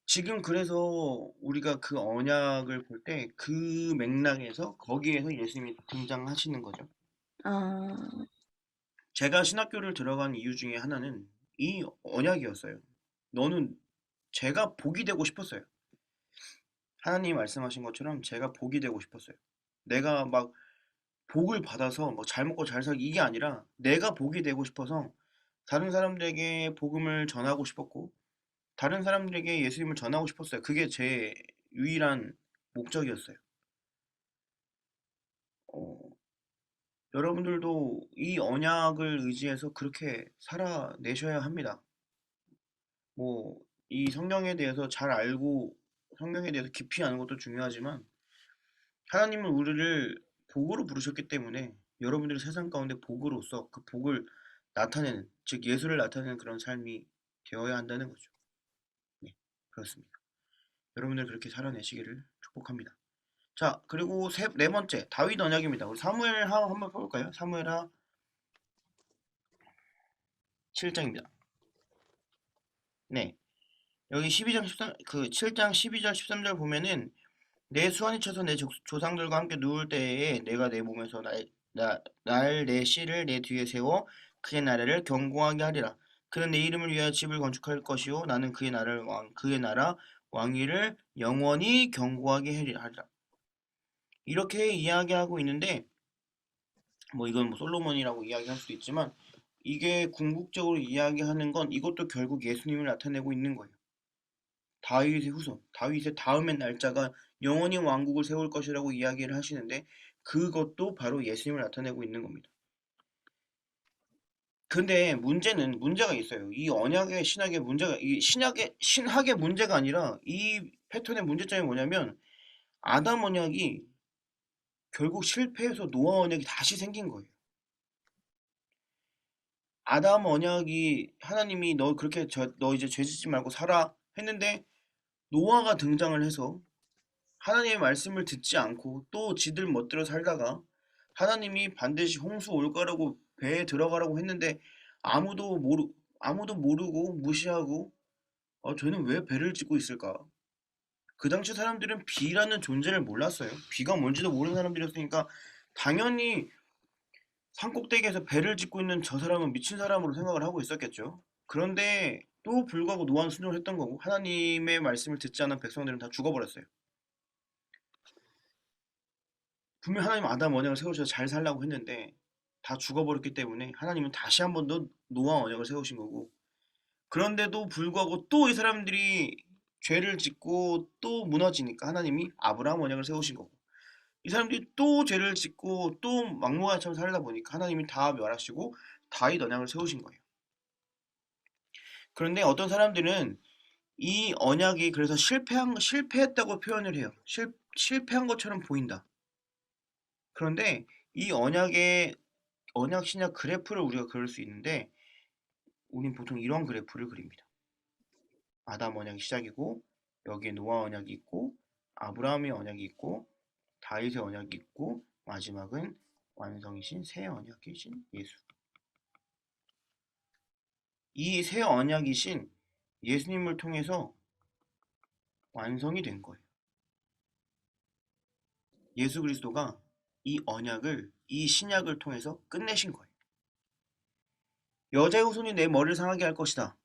지금 그래서 우리가 그 언약을 볼 때 그 맥락에서 거기에서 예수님이 등장하시는 거죠. 아, 제가 신학교를 들어간 이유 중에 하나는 이 언약이었어요. 너는 제가 복이 되고 싶었어요. 하나님이 말씀하신 것처럼 제가 복이 되고 싶었어요. 내가 막 복을 받아서 뭐 잘 먹고 잘 살기 이게 아니라 내가 복이 되고 싶어서 다른 사람들에게 복음을 전하고 싶었고 다른 사람들에게 예수님을 전하고 싶었어요. 그게 제 유일한 목적이었어요. 어, 여러분들도 이 언약을 의지해서 그렇게 살아내셔야 합니다. 뭐, 이 성경에 대해서 잘 알고 성경에 대해서 깊이 아는 것도 중요하지만 하나님은 우리를 복으로 부르셨기 때문에 여러분들이 세상 가운데 복으로서 그 복을 나타내는, 즉 예수를 나타내는 그런 삶이 되어야 한다는 거죠. 네, 그렇습니다. 여러분들 그렇게 살아내시기를 축복합니다. 자, 그리고 네 번째 다윗 언약입니다. 우리 사무엘하 한번 볼까요? 사무엘하 7장입니다. 네, 여기 12장 13, 그 7장 12절 13절 보면은 내 수완이 쳐서 내 조상들과 함께 누울 때에 내가 내 몸에서 내 씨를 내 뒤에 세워 그의 나라를 견고하게 하리라. 그는 내 이름을 위하여 집을 건축할 것이요 나는 그의 나라 왕위를 영원히 견고하게 하리라. 이렇게 이야기하고 있는데 뭐 이건 뭐 솔로몬이라고 이야기할 수도 있지만 이게 궁극적으로 이야기하는 건 이것도 결국 예수님을 나타내고 있는 거예요. 다윗의 후손, 다윗의 다음의 날짜가 영원히 왕국을 세울 것이라고 이야기를 하시는데 그것도 바로 예수님을 나타내고 있는 겁니다. 근데 문제가 있어요. 이 언약의 신학의 문제가 이 신학의 문제가 아니라 이 패턴의 문제점이 뭐냐면 아담 언약이 결국 실패해서 노아 언약이 다시 생긴 거예요. 아담 언약이 하나님이 너 그렇게 너 이제 죄 짓지 말고 살아 했는데 노아가 등장을 해서 하나님의 말씀을 듣지 않고 또 지들 멋대로 살다가 하나님이 반드시 홍수 올 거라고 배에 들어가라고 했는데 아무도 모르고 무시하고 쟤는 왜 배를 짓고 있을까? 그 당시 사람들은 비라는 존재를 몰랐어요. 비가 뭔지도 모르는 사람들이었으니까 당연히 산꼭대기에서 배를 짓고 있는 저 사람은 미친 사람으로 생각을 하고 있었겠죠. 그런데 또 불구하고 노아는 순종을 했던 거고 하나님의 말씀을 듣지 않은 백성들은 다 죽어버렸어요. 분명 하나님 아담 언약을 세우셔서 잘 살라고 했는데 다 죽어버렸기 때문에 하나님은 다시 한 번 더 노아 언약을 세우신 거고 그런데도 불구하고 또 이 사람들이 죄를 짓고 또 무너지니까 하나님이 아브라함 언약을 세우신 거고 이 사람들이 또 죄를 짓고 또 막무가내처럼 살다 보니까 하나님이 다 멸하시고 다윗 언약을 세우신 거예요. 그런데 어떤 사람들은 이 언약이 그래서 실패했다고 표현을 해요. 실패한 것처럼 보인다. 그런데 이 언약 신약 그래프를 우리가 그릴 수 있는데 우린 보통 이런 그래프를 그립니다. 아담 언약이 시작이고 여기에 노아 언약이 있고 아브라함의 언약이 있고 다윗의 언약이 있고 마지막은 완성이신 새 언약이신 예수. 이 새 언약이신 예수님을 통해서 완성이 된 거예요. 예수 그리스도가 이 언약을 이 신약을 통해서 끝내신 거예요. 여자의 후손이 내 머리를 상하게 할 것이다.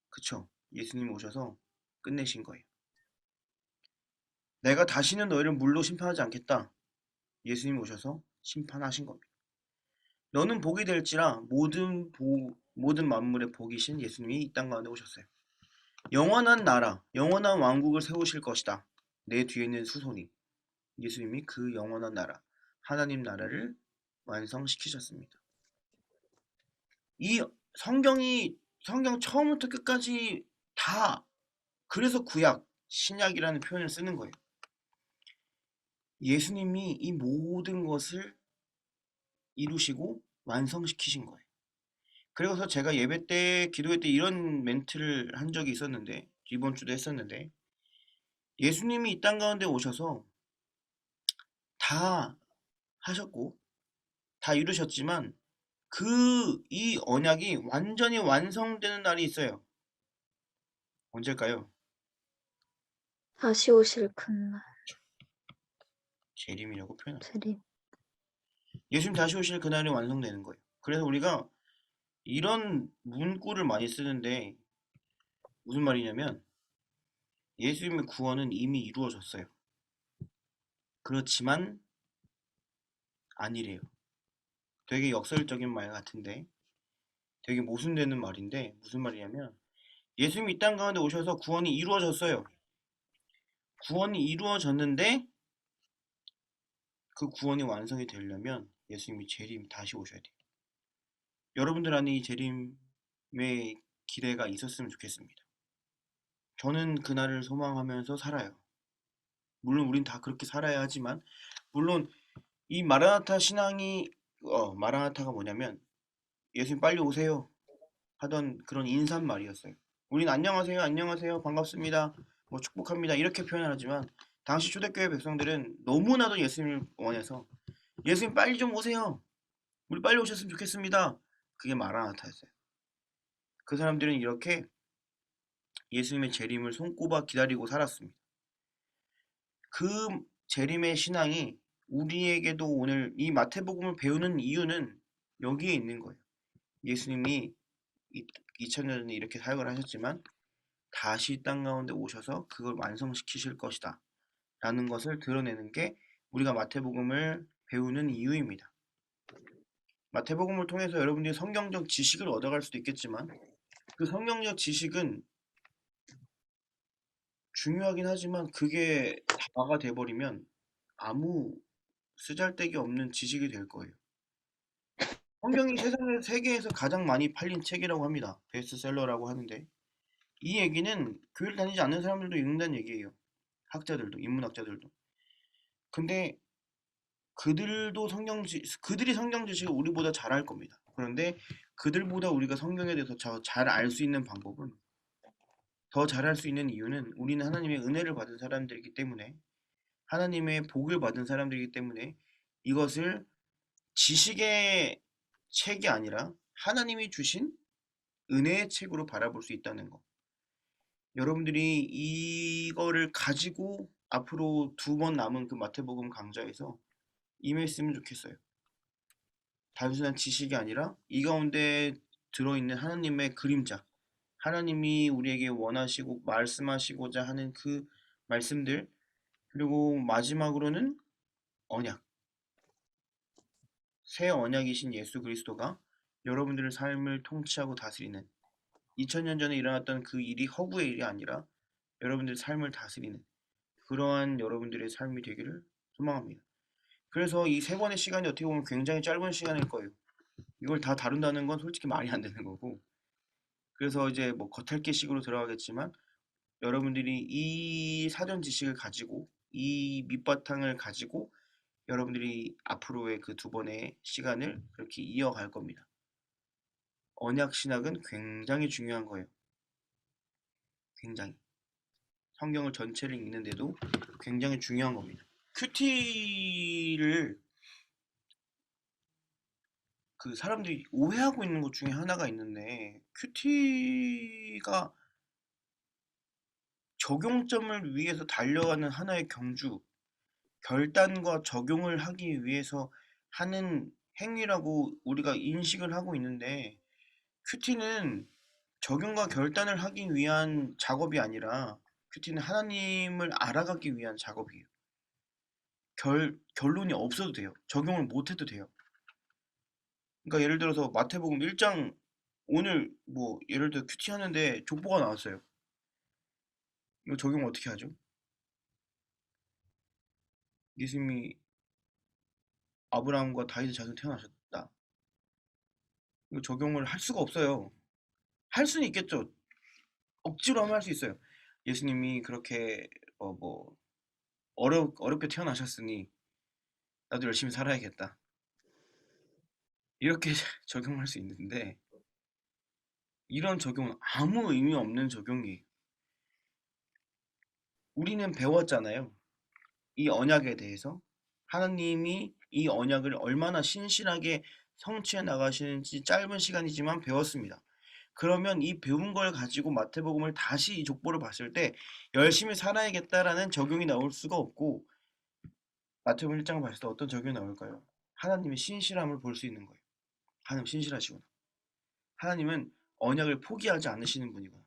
그쵸? 예수님 오셔서 끝내신 거예요. 내가 다시는 너희를 물로 심판하지 않겠다. 예수님 오셔서 심판하신 겁니다. 너는 복이 될지라 모든 만물의 복이신 예수님이 이 땅 가운데 오셨어요. 영원한 나라, 영원한 왕국을 세우실 것이다. 내 뒤에 있는 수손이. 예수님이 그 영원한 나라, 하나님 나라를 완성시키셨습니다. 이 성경 처음부터 끝까지 다 그래서 구약, 신약이라는 표현을 쓰는 거예요. 예수님이 이 모든 것을 이루시고 완성시키신 거예요. 그래서 제가 예배 때, 기도회 때 이런 멘트를 한 적이 있었는데, 이번 주도 했었는데, 예수님이 이 땅 가운데 오셔서 다 하셨고, 다 이루셨지만, 이 언약이 완전히 완성되는 날이 있어요. 언제일까요? 다시 오실 큰 날. 재림이라고 표현합니다. 재림. 예수님 다시 오실 그날이 완성되는 거예요. 그래서 우리가 이런 문구를 많이 쓰는데 무슨 말이냐면 예수님의 구원은 이미 이루어졌어요. 그렇지만 아니래요. 되게 역설적인 말 같은데 되게 모순되는 말인데 무슨 말이냐면 예수님이 이 땅 가운데 오셔서 구원이 이루어졌어요. 구원이 이루어졌는데 그 구원이 완성이 되려면 예수님이 재림 다시 오셔야 돼요. 여러분들 안에 이 재림의 기대가 있었으면 좋겠습니다. 저는 그날을 소망하면서 살아요. 물론 우린 다 그렇게 살아야 하지만 물론 이 마라나타 신앙이 마라나타가 뭐냐면 예수님 빨리 오세요 하던 그런 인사말이었어요. 우린 안녕하세요, 안녕하세요, 반갑습니다, 뭐 축복합니다 이렇게 표현하지만 당시 초대교회 백성들은 너무나도 예수님을 원해서 예수님 빨리 좀 오세요. 우리 빨리 오셨으면 좋겠습니다. 그게 마라나타였어요. 그 사람들은 이렇게 예수님의 재림을 손꼽아 기다리고 살았습니다. 그 재림의 신앙이 우리에게도 오늘 이 마태복음을 배우는 이유는 여기에 있는 거예요. 예수님이 2000년 전에 이렇게 사역을 하셨지만 다시 땅 가운데 오셔서 그걸 완성시키실 것이다 라는 것을 드러내는 게 우리가 마태복음을 배우는 이유입니다. 마태복음을 통해서 여러분들이 성경적 지식을 얻어갈 수도 있겠지만 그 성경적 지식은 중요하긴 하지만 그게 다가 돼버리면 아무 쓰잘데기 없는 지식이 될 거예요. 성경이 세계에서 가장 많이 팔린 책이라고 합니다. 베스트셀러라고 하는데 이 얘기는 교회를 다니지 않는 사람들도 읽는다는 얘기예요. 학자들도, 인문학자들도. 근데 그들이 성경 지식을 우리보다 잘할 겁니다. 그런데 그들보다 우리가 성경에 대해서 잘 알 수 있는 방법은 더 잘할 수 있는 이유는 우리는 하나님의 은혜를 받은 사람들이기 때문에 하나님의 복을 받은 사람들이기 때문에 이것을 지식의 책이 아니라 하나님이 주신 은혜의 책으로 바라볼 수 있다는 거. 여러분들이 이거를 가지고 앞으로 2번 남은 그 마태복음 강좌에서 임했으면 좋겠어요. 단순한 지식이 아니라 이 가운데 들어있는 하나님의 그림자, 하나님이 우리에게 원하시고 말씀하시고자 하는 그 말씀들, 그리고 마지막으로는 언약. 새 언약이신 예수 그리스도가 여러분들의 삶을 통치하고 다스리는 2000년 전에 일어났던 그 일이 허구의 일이 아니라 여러분들의 삶을 다스리는 그러한 여러분들의 삶이 되기를 소망합니다. 그래서 이 3번의 시간이 어떻게 보면 굉장히 짧은 시간일 거예요. 이걸 다 다룬다는 건 솔직히 말이 안 되는 거고 그래서 이제 뭐 겉핥기식으로 들어가겠지만 여러분들이 이 사전 지식을 가지고 이 밑바탕을 가지고 여러분들이 앞으로의 그 두 번의 시간을 그렇게 이어갈 겁니다. 언약 신학은 굉장히 중요한 거예요. 굉장히. 성경을 전체를 읽는데도 굉장히 중요한 겁니다. 큐티를 그 사람들이 오해하고 있는 것 중에 하나가 있는데 큐티가 적용점을 위해서 달려가는 하나의 경주, 결단과 적용을 하기 위해서 하는 행위라고 우리가 인식을 하고 있는데 큐티는 적용과 결단을 하기 위한 작업이 아니라 큐티는 하나님을 알아가기 위한 작업이에요. 결론이 없어도 돼요. 적용을 못 해도 돼요. 그러니까 예를 들어서 마태복음 1장 오늘 뭐 예를 들어 큐티 하는데 족보가 나왔어요. 이거 적용 어떻게 하죠? 예수님이 아브라함과 다윗의 자손 태어나셨다. 이거 적용을 할 수가 없어요. 할 수는 있겠죠. 억지로 하면 할 수 있어요. 예수님이 그렇게 뭐 어렵게 태어나셨으니 나도 열심히 살아야겠다. 이렇게 적용할 수 있는데 이런 적용은 아무 의미 없는 적용이에요. 우리는 배웠잖아요. 이 언약에 대해서 하나님이 이 언약을 얼마나 신실하게 성취해 나가시는지 짧은 시간이지만 배웠습니다. 그러면 이 배운 걸 가지고 마태복음을 다시 이 족보를 봤을 때 열심히 살아야겠다라는 적용이 나올 수가 없고 마태복음 1장을 봤을 때 어떤 적용이 나올까요? 하나님의 신실함을 볼 수 있는 거예요. 하나님 신실하시구나. 하나님은 언약을 포기하지 않으시는 분이구나.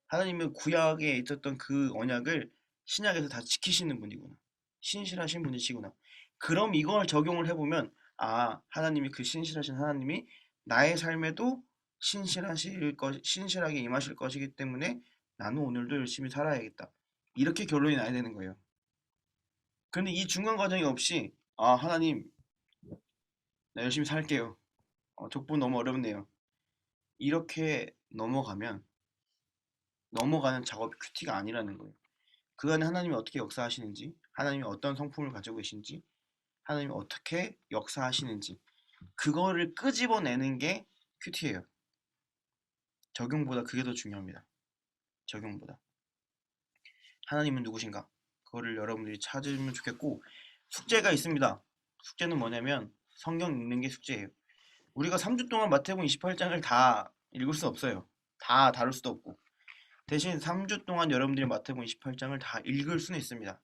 하나님은 구약에 있었던 그 언약을 신약에서 다 지키시는 분이구나. 신실하신 분이시구나. 그럼 이걸 적용을 해보면 아 하나님이 그 신실하신 하나님이 나의 삶에도 신실하게 임하실 것이기 때문에 나는 오늘도 열심히 살아야겠다. 이렇게 결론이 나야 되는 거예요. 근데 이 중간 과정이 없이 아 하나님 나 열심히 살게요. 족보 너무 어렵네요. 이렇게 넘어가는 작업이 큐티가 아니라는 거예요. 그 안에 하나님이 어떻게 역사하시는지, 하나님이 어떤 성품을 가지고 계신지, 하나님이 어떻게 역사하시는지 그거를 끄집어내는 게 큐티예요. 적용보다 그게 더 중요합니다. 적용보다. 하나님은 누구신가? 그거를 여러분들이 찾으면 좋겠고 숙제가 있습니다. 숙제는 뭐냐면 성경 읽는 게 숙제예요. 우리가 3주 동안 마태복음 28장을 다 읽을 수 없어요. 다 다룰 수도 없고 대신 3주 동안 여러분들이 마태복음 28장을 다 읽을 수는 있습니다.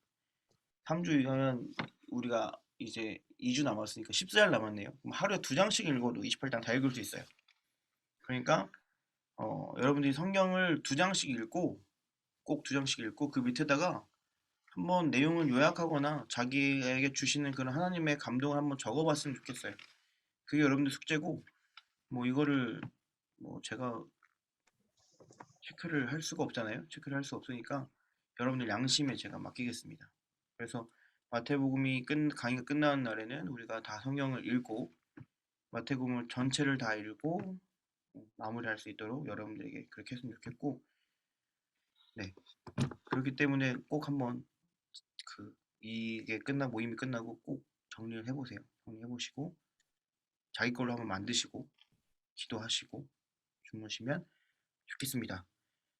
3주 하면 우리가 이제 2주 남았으니까 14일 남았네요. 그럼 하루에 2장씩 읽어도 28장 다 읽을 수 있어요. 그러니까 여러분들이 성경을 2장씩 읽고 꼭 2장씩 읽고 그 밑에다가 한번 내용을 요약하거나 자기에게 주시는 그런 하나님의 감동을 한번 적어봤으면 좋겠어요. 그게 여러분들 숙제고 뭐 이거를 뭐 제가 체크를 할 수가 없잖아요. 체크를 할 수 없으니까 여러분들 양심에 제가 맡기겠습니다. 그래서 마태복음이 강의가 끝나는 날에는 우리가 다 성경을 읽고 마태복음을 전체를 다 읽고 마무리할 수 있도록 여러분들에게 그렇게 했으면 좋겠고 네 그렇기 때문에 꼭 한번 이게 모임이 끝나고 꼭 정리를 해보세요. 정리해보시고 자기 걸로 한번 만드시고 기도하시고 주무시면 좋겠습니다.